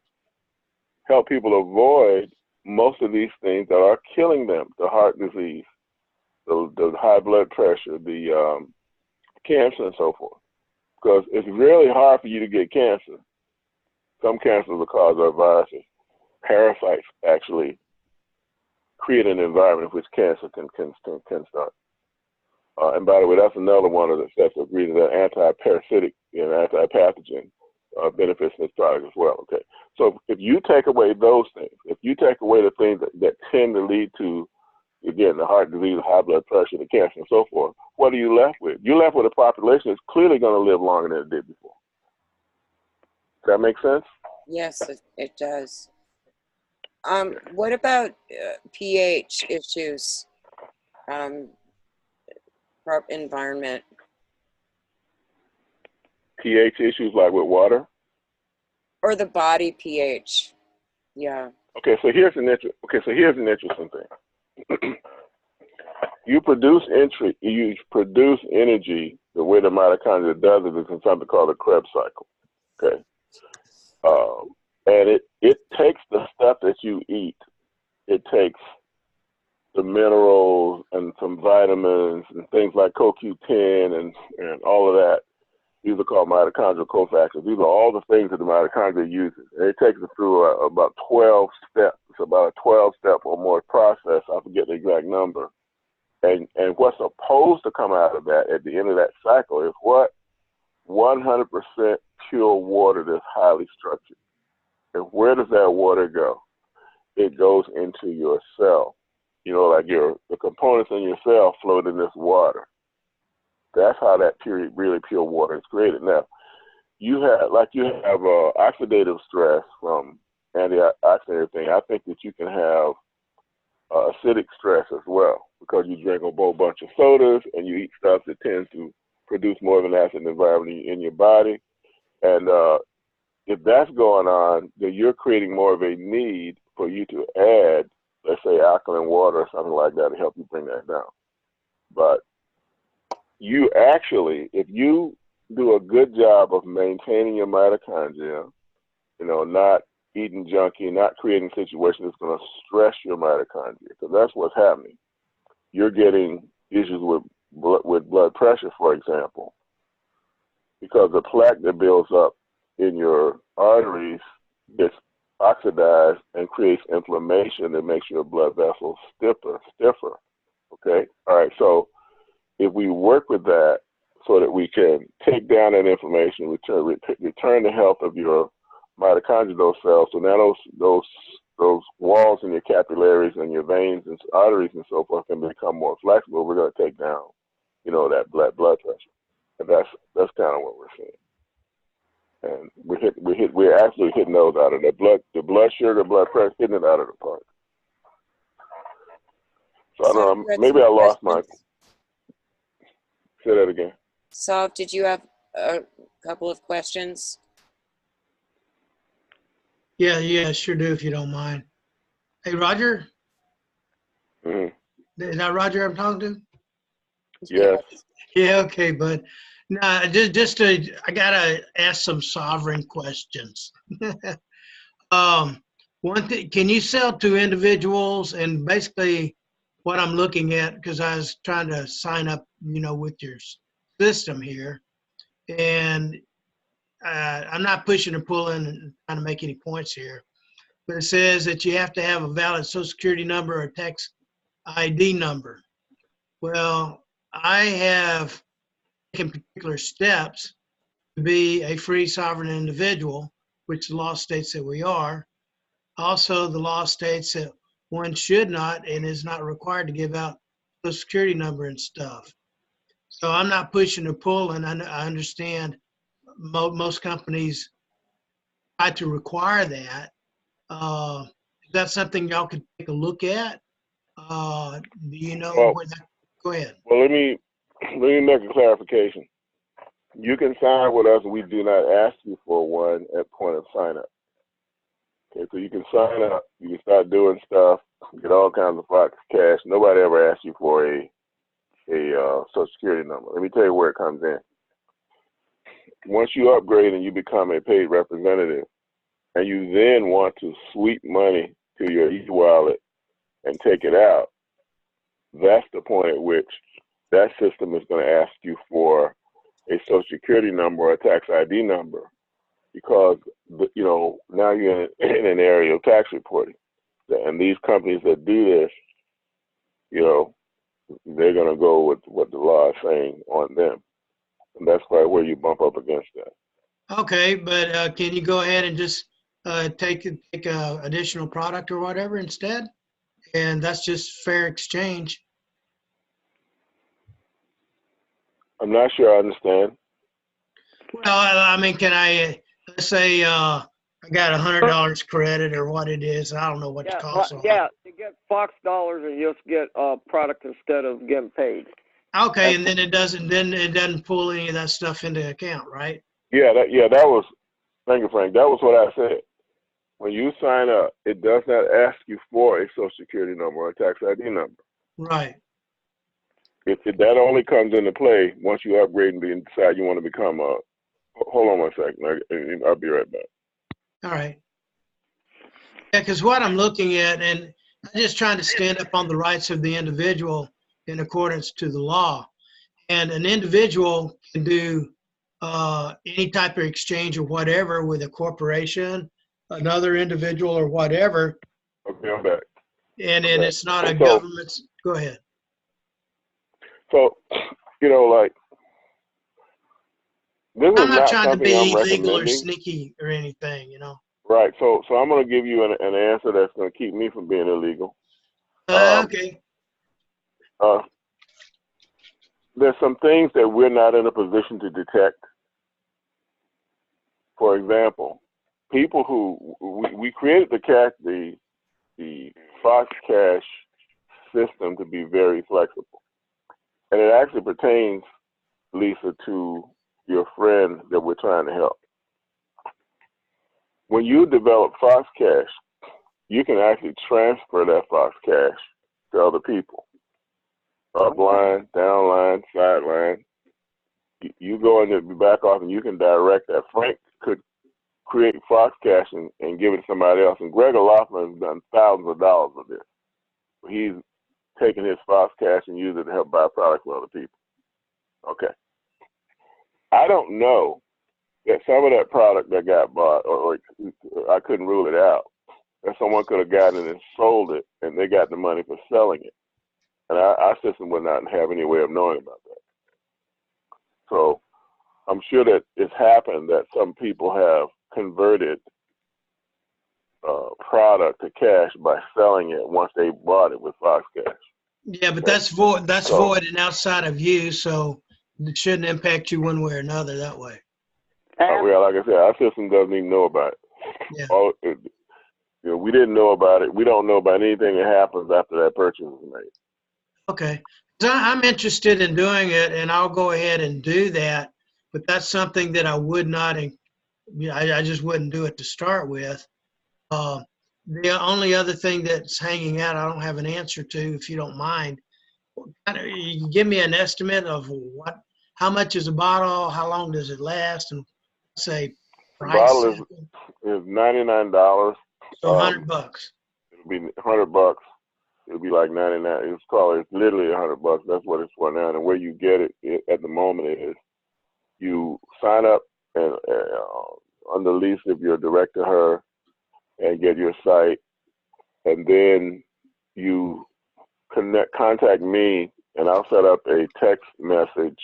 help people avoid most of these things that are killing them: the heart disease, the high blood pressure, the cancer, and so forth. Because it's really hard for you to get cancer. Some cancers are caused by viruses. Parasites actually create an environment in which cancer can start. And by the way, that's another one of the sets of reasons that anti-parasitic and anti-pathogen benefits in this product as well. Okay, so if you take away those things, if you take away the things that tend to lead to, again, the heart disease, high blood pressure, the cancer, and so forth, what are you left with? You're left with a population that's clearly going to live longer than it did before. Does that make sense? Yes, it does. What about pH issues, environment? pH issues like with water? Or the body pH, yeah. Okay, so here's an interesting thing. You produce energy the way the mitochondria does it is in something called a Krebs cycle. Okay, and it takes the stuff that you eat. It takes the minerals and some vitamins and things like CoQ10 and all of that. These are called mitochondrial cofactors. These are all the things that the mitochondria uses. And it takes it through about 12 steps. It's about a 12-step or more process. I forget the exact number. And what's supposed to come out of that at the end of that cycle is what? 100% pure water that's highly structured. And where does that water go? It goes into your cell. Like the components in your cell float in this water. That's how that really pure water is created. Now, you have oxidative stress from antioxidant thing. I think that you can have acidic stress as well, because you drink a whole bunch of sodas and you eat stuff that tends to produce more of an acid environment in your body. And if that's going on, then you're creating more of a need for you to add, let's say, alkaline water or something like that to help you bring that down. But you actually, if you do a good job of maintaining your mitochondria, you know, not eating junky, not creating situations that's going to stress your mitochondria, because that's what's happening. You're getting issues with blood pressure, for example, because the plaque that builds up in your arteries gets oxidized and creates inflammation that makes your blood vessels stiffer. Okay? All right, so if we work with that so that we can take down that inflammation, return the health of your mitochondrial cells, so now those walls in your capillaries and your veins and arteries and so forth can become more flexible, we're going to take down, you know, that blood pressure. And that's kind of what we're seeing. And we're actually hitting those out of the blood sugar, blood pressure, hitting it out of the park. So I don't know, maybe I lost my. Say that again. So did you have a couple of questions? Yeah, sure do, if you don't mind. Hey, Roger? Mm-hmm. Is that Roger I'm talking to? Yes. Yeah, okay, but nah, I gotta ask some sovereign questions. One thing, can you sell to individuals? And basically what I'm looking at, because I was trying to sign up, you know, with your system here, and I'm not pushing or pulling and trying to make any points here, but it says that you have to have a valid Social Security number or tax ID number. Well, I have taken particular steps to be a free sovereign individual, which the law states that we are. Also, the law states that one should not and is not required to give out Social Security number and stuff. So I'm not pushing or pulling. I understand most companies try to require that. Is that something y'all could take a look at? Do you know where that? Go ahead. Well, let me make a clarification. You can sign with us, and we do not ask you for one at point of sign up. Okay, so you can sign up, you can start doing stuff, get all kinds of Foxx cash. Nobody ever asks you for a Social Security number. Let me tell you where it comes in. Once you upgrade and you become a paid representative, and you then want to sweep money to your e-wallet and take it out, that's the point at which that system is going to ask you for a Social Security number or a tax ID number, because, you know, now you're in an area of tax reporting. And these companies that do this, you know, they're going to go with what the law is saying on them. And that's probably where you bump up against that. Okay, but can you go ahead and just take a additional product or whatever instead? And that's just fair exchange. I'm not sure I understand. Well, I mean, can I, let's say I got $100 credit or what it is. I don't know what the cost are. Yeah, you get Foxx dollars and you just get a product instead of getting paid. Okay, and then it doesn't pull any of that stuff into account, right? Yeah, that was, thank you, Frank. That was what I said. When you sign up, it does not ask you for a Social Security number or a tax ID number. Right. That only comes into play once you upgrade and decide you want to become a. Hold on one second. I'll be right back. All right. Yeah, because what I'm looking at, and I'm just trying to stand up on the rights of the individual in accordance to the law. And an individual can do any type of exchange or whatever with a corporation, another individual or whatever. Okay, I'm back. And it's not a government's. Go ahead. So, you know, like, this I'm is not trying to be I'm illegal or recommending. sneaky or anything, you know. Right. So I'm going to give you an answer that's going to keep me from being illegal. Okay. There's some things that we're not in a position to detect. For example, people who we created the Foxx Cash system to be very flexible, and it actually pertains, Lisa, to your friend that we're trying to help. when you develop Foxx Cash, you can actually transfer that Foxx Cash to other people. Upline, downline, sideline. You go into the back office and you can direct that. Frank could create Foxx Cash and give it to somebody else. And Greg O'Loughlin has done thousands of dollars of this. He's taking his Foxx Cash and using it to help buy products for other people. Okay. I don't know that some of that product that got bought, or I couldn't rule it out, that someone could have gotten it and sold it, and they got the money for selling it. And our system would not have any way of knowing about that. So I'm sure that it's happened that some people have converted product to cash by selling it once they bought it with Foxx Cash. Yeah, but that's void. That's void and outside of you, so it shouldn't impact you one way or another that way. Well, like I said, our system doesn't even know about it. Yeah. We didn't know about it. We don't know about anything that happens after that purchase is made. Okay. So I'm interested in doing it, and I'll go ahead and do that. But that's something that I would not. I just wouldn't do it to start with. The only other thing that's hanging out, I don't have an answer to, if you don't mind. You give me an estimate of how much is a bottle, how long does it last, and say price. The bottle is $99. So $100. It'll be $100. It'll be like 99. It's literally $100. That's what it's for now. And where you get it at the moment is you sign up and on the lease if you're direct to her and get your site, and then you contact me, and I'll set up a text message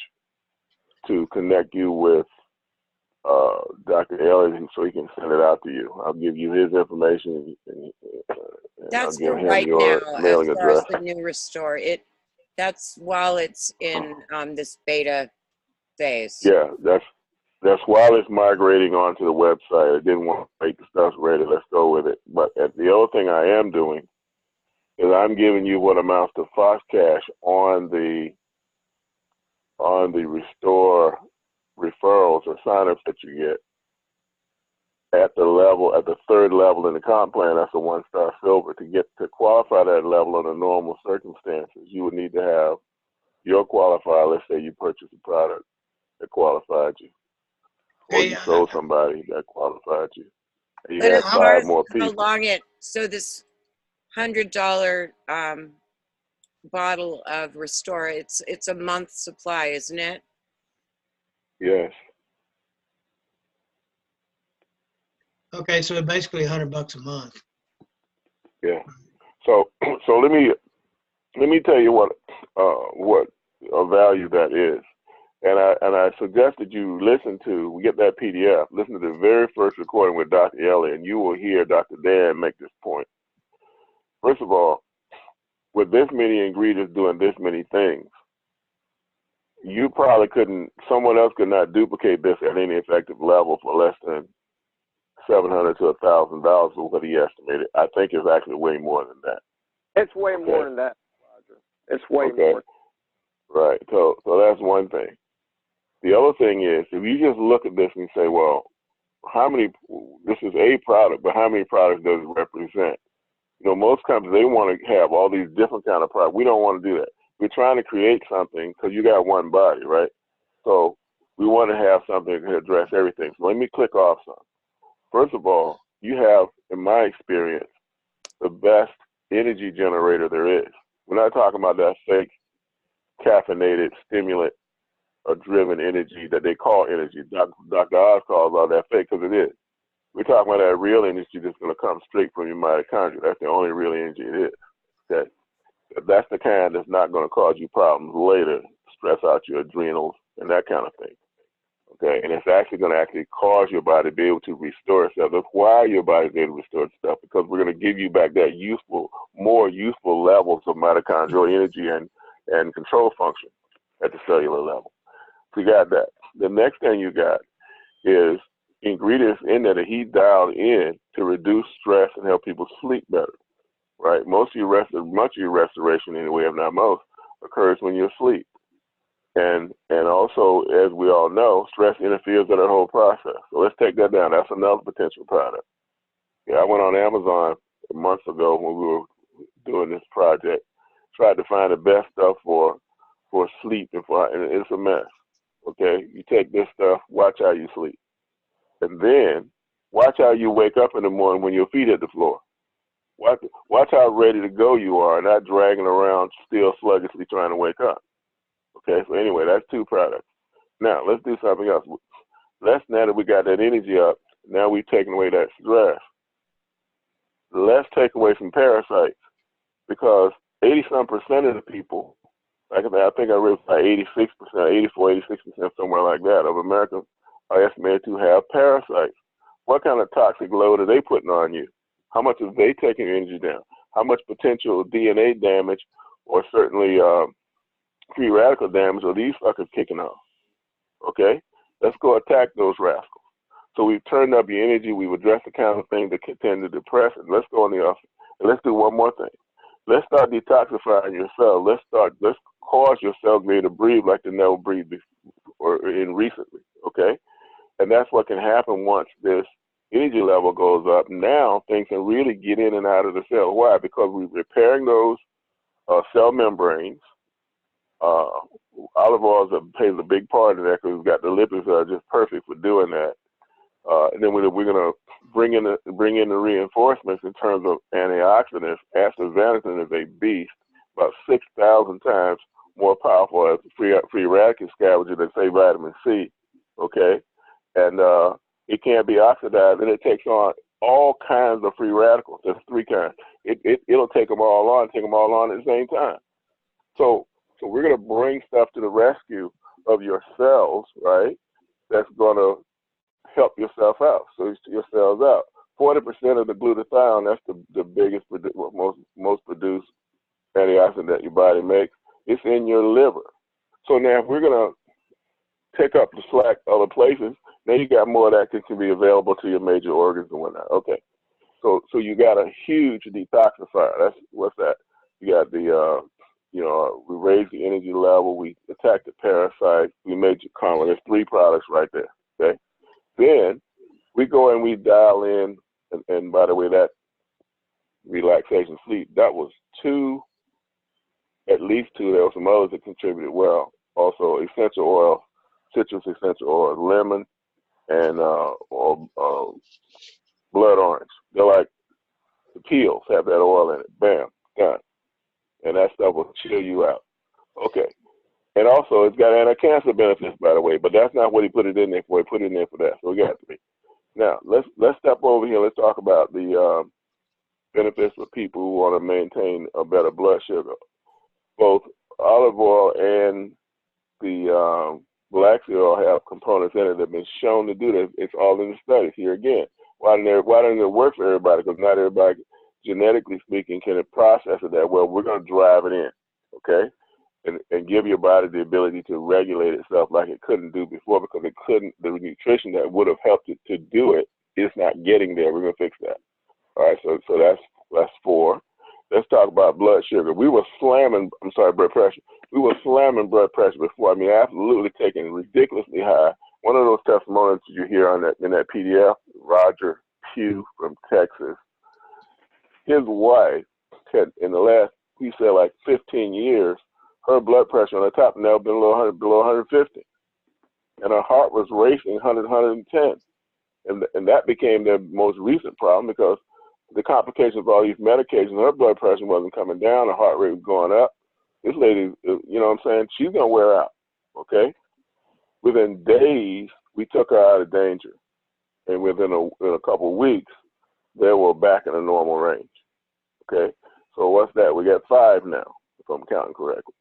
to connect you with Dr. Elliott so he can send it out to you. I'll give you his information. And That's I'll give for him right your now, mailing as far as address. the new Restore. That's while it's in this beta phase. Yeah, that's while it's migrating onto the website. I didn't want to make the stuff ready. Let's go with it. But the other thing I am doing is I'm giving you what amounts to Foxx Cash on the Restore referrals or signups that you get at the third level in the comp plan. That's a 1-star silver. To qualify that level under normal circumstances, you would need to have your qualifier. Let's say you purchased a product that qualified you, or you sold somebody that qualified you, and you But had as far 5 as more how people. long so this $100 bottle of Restore, it's a month supply, isn't it? Yes. Okay, so basically $100 a month. Yeah. So let me tell you what a value that is. And I suggest that you we get that PDF, listen to the very first recording with Dr. Elliott, and you will hear Dr. Dan make this point. First of all, with this many ingredients doing this many things, you probably someone else could not duplicate this at any effective level for less than $700 to $1,000 for what he estimated. I think it's actually way more than that. It's way more than that, Roger. It's way more. Right. So that's one thing. The other thing is, if you just look at this and say, well, this is a product, but how many products does it represent? Most companies, they want to have all these different kind of products. We don't want to do that. We're trying to create something because you got one body, right? So we want to have something to address everything. So let me click off some. First of all, you have, in my experience, the best energy generator there is. We're not talking about that fake caffeinated stimulant or driven energy that they call energy. Dr. Oz calls all that fake because it is. We're talking about that real energy that's going to come straight from your mitochondria. That's the only real energy it is. Okay? That's the kind that's not going to cause you problems later, stress out your adrenals and that kind of thing. Okay, and it's actually going to cause your body to be able to restore itself. That's why your body's able to restore itself, because we're going to give you back that more useful levels of mitochondrial energy and control function at the cellular level. So you got that. The next thing you got is ingredients in there that he dialed in to reduce stress and help people sleep better. Right? Much of your restoration, anyway, if not most, occurs when you're asleep. And also, as we all know, stress interferes with that whole process. So let's take that down. That's another potential product. went on Amazon months ago when we were doing this project, tried to find the best stuff for sleep, and it's a mess. Okay, you take this stuff, watch how you sleep, and then watch how you wake up in the morning when your feet hit the floor. Watch how ready to go you are, not dragging around still sluggishly trying to wake up. Okay, so anyway, that's 2 products. Now let's do something else. Now that we got that energy up, now we've taken away that stress. Let's take away some parasites, because 80-some% of the people, I think I read about 86%, 84, 86%, somewhere like that, of Americans are estimated to have parasites. What kind of toxic load are they putting on you? How much are they taking your energy down? How much potential DNA damage, or certainly free radical damage, are these fuckers kicking off? Okay? Let's go attack those rascals. So we've turned up your energy. We've addressed the kind of things that can tend to depress it. Let's go on the offense. And let's do one more thing. Let's start detoxifying your cells. Let's cause your cells to breathe like they never breathed before, or in recently, okay? And that's what can happen once this energy level goes up. Now things can really get in and out of the cell. Why? Because we're repairing those cell membranes. Olive oil plays a big part in that, because we've got the lipids that are just perfect for doing that. And then we're going to bring in the reinforcements in terms of antioxidants. Astaxanthin is a beast, about 6,000 times more powerful as a free radical scavenger than, say, vitamin C. Okay, and it can't be oxidized, and it takes on all kinds of free radicals. There's 3 kinds. It'll take them all on at the same time. So we're going to bring stuff to the rescue of your cells, right? That's going to help yourself out. So your cells out. 40% of the glutathione, that's the biggest, most produced antioxidant that your body makes. It's in your liver. So now if we're going to take up the slack other places, now you got more of that that can be available to your major organs and whatnot. Okay. So you got a huge detoxifier. What's that? You got the we raise the energy level, we attack the parasites, we made you calmer. There's 3 products right there. Okay. Then we go and we dial in, and by the way, that relaxation sleep, that was 2, at least 2. There were some others that contributed well. Also, essential oil, citrus essential oil, lemon, and blood orange. They're like the peels, have that oil in it. Bam, done. And that stuff will chill you out. Okay. And also, it's got anti-cancer benefits, by the way, but that's not what he put it in there for. He put it in there for that. So we got 3. Now, let's step over here. Let's talk about the benefits for people who want to maintain a better blood sugar. Both olive oil and the black seed oil have components in it that have been shown to do this. It's all in the studies. Here again, why doesn't it work for everybody? Because not everybody, genetically speaking, can process it that well. We're going to drive it in, okay? And give your body the ability to regulate itself like it couldn't do before, because it couldn't. The nutrition that would have helped it to do it is not getting there. We're going to fix that. All right, so that's 4. Let's talk about blood sugar. We were slamming, blood pressure. We were slamming blood pressure before. I mean, absolutely taking ridiculously high. One of those testimonials you hear in that PDF, Rodger Hill from Texas, his wife had, in the last, he said, like 15 years, her blood pressure on the top now been below 150. And her heart was racing 100, 110. And that became their most recent problem, because the complications of all these medications, her blood pressure wasn't coming down, her heart rate was going up. This lady, you know what I'm saying, she's going to wear out, okay? Within days, we took her out of danger. And within a couple of weeks, they were back in a normal range, okay? So what's that? We got 5 now, if I'm counting correctly.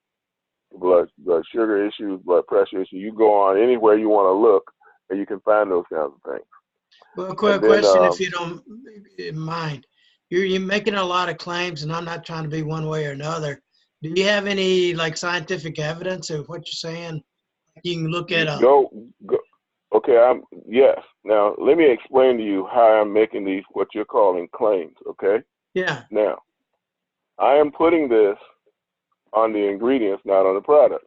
Blood sugar issues, blood pressure issues. You go on anywhere you want to look, and you can find those kinds of things. Well, quick question, if you don't mind. You're making a lot of claims, and I'm not trying to be one way or another. Do you have any scientific evidence of what you're saying? You can look at go. Okay, yes. Now let me explain to you how I'm making these what you're calling claims. Okay. Yeah. Now, I am putting this on the ingredients, not on the product.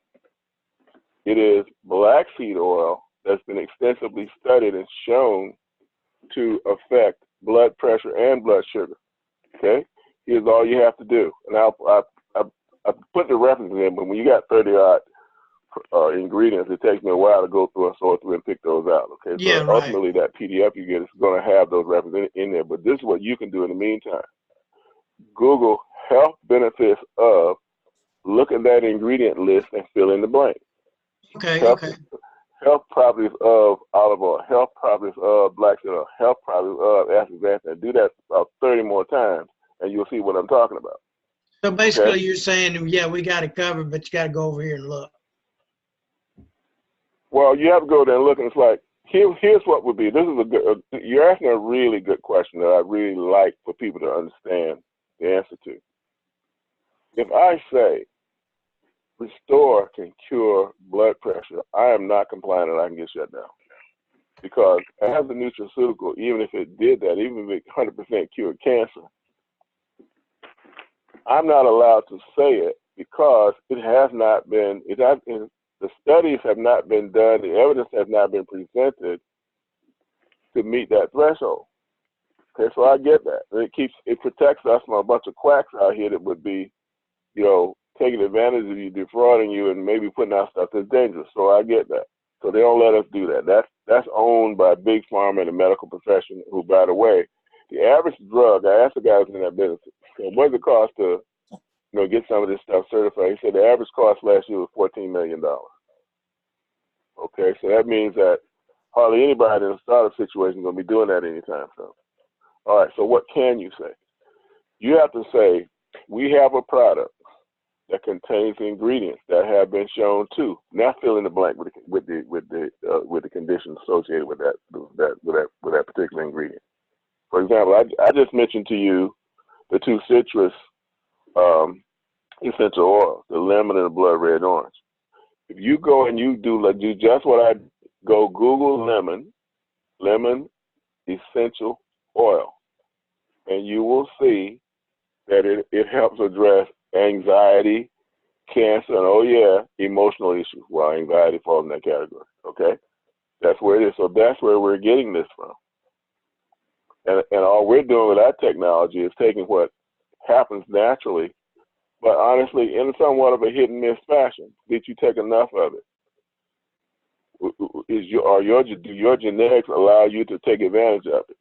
It is black seed oil that's been extensively studied and shown to affect blood pressure, and blood sugar. Okay? Here's all you have to do. And I put the references in, but when you got 30-odd ingredients, it takes me a while to go through and sort through and pick those out. Okay? Yeah, So ultimately, that PDF you get is going to have those references in there. But this is what you can do in the meantime. Google health benefits of, look at that ingredient list and fill in the blank. Okay, health, okay. Health properties of olive oil, health properties of black oil, health properties of astaxanthin. Do that about 30 more times, and you'll see what I'm talking about. So basically, Okay? you're saying, yeah, we got it covered, but you got to go over here and look. Well, you have to go there and look, and it's like, here's what would be. This is you're asking a really good question that I really like for people to understand the answer to. If I say Restore can cure blood pressure, I am not complying and I can get shut down. Because as a nutraceutical, even if it did that, even if it 100% cured cancer, I'm not allowed to say it because it has not been, the studies have not been done, the evidence has not been presented to meet that threshold. Okay, so I get that. It protects us from a bunch of quacks out here that would be, taking advantage of you, defrauding you, and maybe putting out stuff that's dangerous. So I get that. So they don't let us do that. That's owned by big pharma and the medical profession, who, by the way, the average drug, I asked the guys in that business, what does it cost to get some of this stuff certified? He said the average cost last year was $14 million. Okay, so that means that hardly anybody in a startup situation is going to be doing that anytime soon. All right, so what can you say? You have to say, we have a product that contains ingredients that have been shown to. Now fill in the blank with the conditions associated with that particular ingredient. For example, I just mentioned to you the two citrus essential oils, the lemon and the blood red orange. If you go and you do just what I go Google lemon essential oil, and you will see that it helps address anxiety, cancer, and emotional issues. Well, anxiety falls in that category. Okay, that's where it is. So that's where we're getting this from. And all we're doing with our technology is taking what happens naturally, but honestly, in somewhat of a hit and miss fashion. Did you take enough of it? Do your genetics allow you to take advantage of it?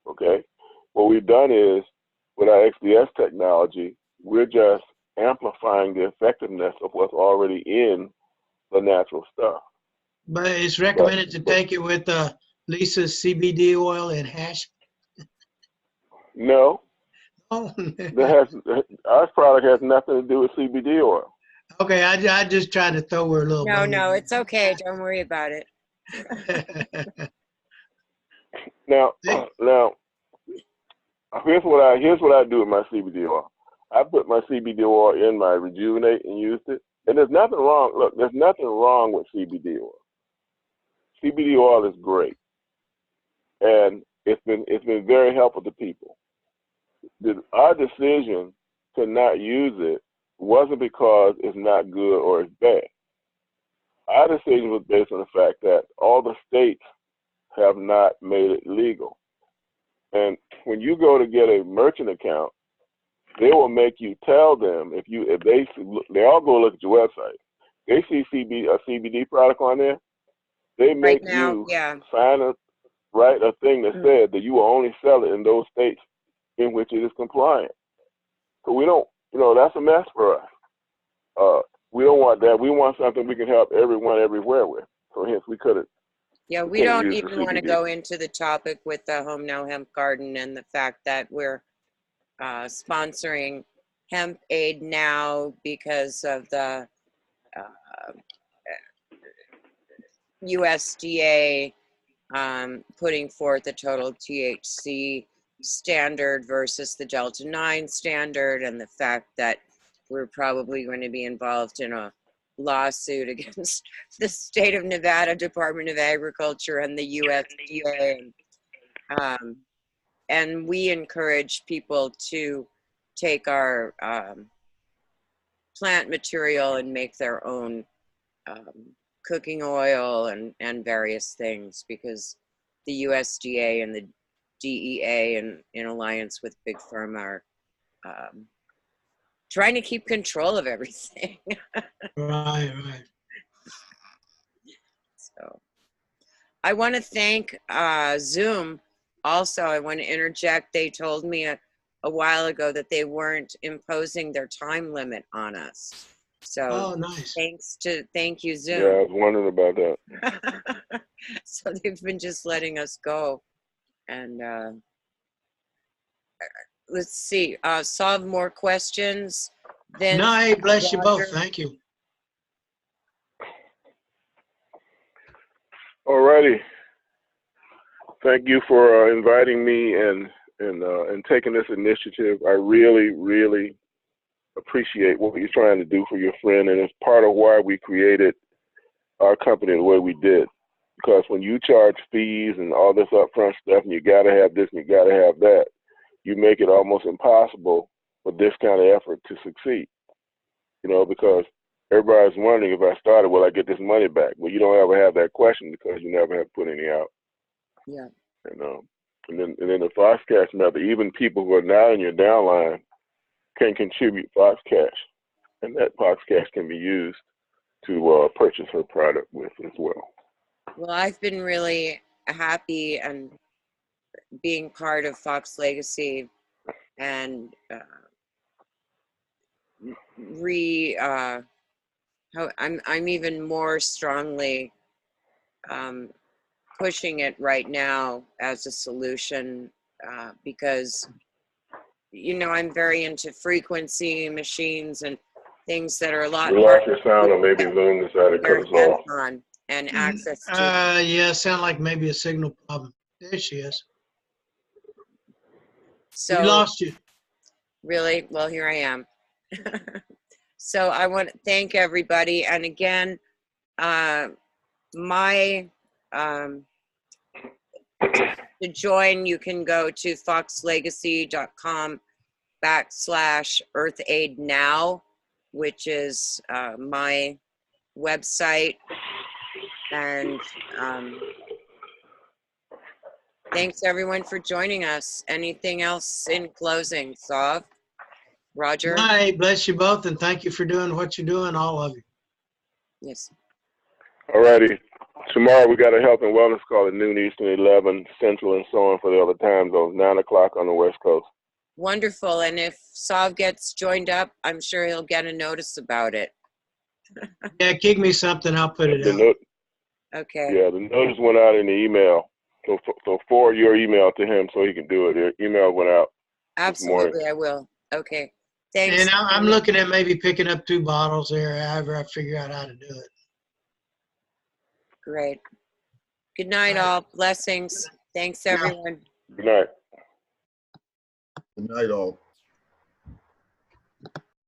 Okay. What we've done is, with our XDS technology, we're just amplifying the effectiveness of what's already in the natural stuff. But it's recommended to take it with Lisa's CBD oil and hash. No, Oh. our product has nothing to do with CBD oil. Okay, I just tried to throw her a little. No, it's okay. Don't worry about it. Now, here's what I do with my CBD oil. I put my CBD oil in my Rejuvenate and used it. And there's nothing wrong. Look, there's nothing wrong with CBD oil. CBD oil is great, and it's been very helpful to people. Our decision to not use it wasn't because it's not good or it's bad. Our decision was based on the fact that all the states have not made it legal. And when you go to get a merchant account, they will make you tell them if they all go look at your website. They see a CBD product on there, they make you sign a thing that said that you will only sell it in those states in which it is compliant. So we don't, that's a mess for us. We don't want that. We want something we can help everyone everywhere with. So hence we couldn't. Yeah, we don't even want to go into the topic with the Home No Hemp Garden and the fact that we're sponsoring Hemp Aid now because of the USDA putting forth the total THC standard versus the Delta 9 standard, and the fact that we're probably going to be involved in a lawsuit against the state of Nevada Department of Agriculture and the USDA. And we encourage people to take our plant material and make their own cooking oil and various things, because the USDA and the DEA and in alliance with Big Pharma are trying to keep control of everything. Right. So I want to thank Zoom. Also, I want to interject. They told me a while ago that they weren't imposing their time limit on us. So nice. Thank you, Zoom. Yeah, I was wondering about that. So they've been just letting us go. And let's see, solve more questions. Then No, hey, bless you both. Rodger. Thank you. Alrighty. Thank you for inviting me and taking this initiative. I really, really appreciate what you're trying to do for your friend, and it's part of why we created our company the way we did. Because when you charge fees and all this upfront stuff, and you got to have this and you got to have that, you make it almost impossible for this kind of effort to succeed. You know, because everybody's wondering, if I started, will I get this money back? Well, you don't ever have that question because you never have put any out. Yeah. And then the Foxx Cash method, even people who are now in your downline can contribute Foxx Cash, and that Foxx Cash can be used to purchase her product with as well. Well, I've been really happy and being part of Foxx Legacy, and I'm even more strongly pushing it right now as a solution because, you know, I'm very into frequency machines and things that are a lot We lost your sound, or maybe Zoom decided to cut us off. hands-on and access to. Yeah, sound like maybe a signal problem. There she is. So We lost you. really, well, here I am. So I want to thank everybody, and again, to join, you can go to foxlegacy.com/earthaidnow, which is my website. And thanks everyone for joining us. Anything else in closing, Sav? Rodger? Hi, bless you both, and thank you for doing what you're doing, all of you. Yes. Alrighty. Tomorrow we got a health and wellness call at noon Eastern, 11 Central, and so on for the other time zones, 9 o'clock on the West Coast. Wonderful. And if Sav gets joined up, I'm sure he'll get a notice about it. Yeah, kick me something, I'll put it out. Okay. Yeah, the notice went out in the email. So forward your email to him so he can do it. The email went out. Absolutely, I will. Okay. Thanks. And I'm looking at maybe picking up 2 bottles there, however I figure out how to do it. Great. Good night, all. Blessings. Thanks, everyone. Good night. Good night, all.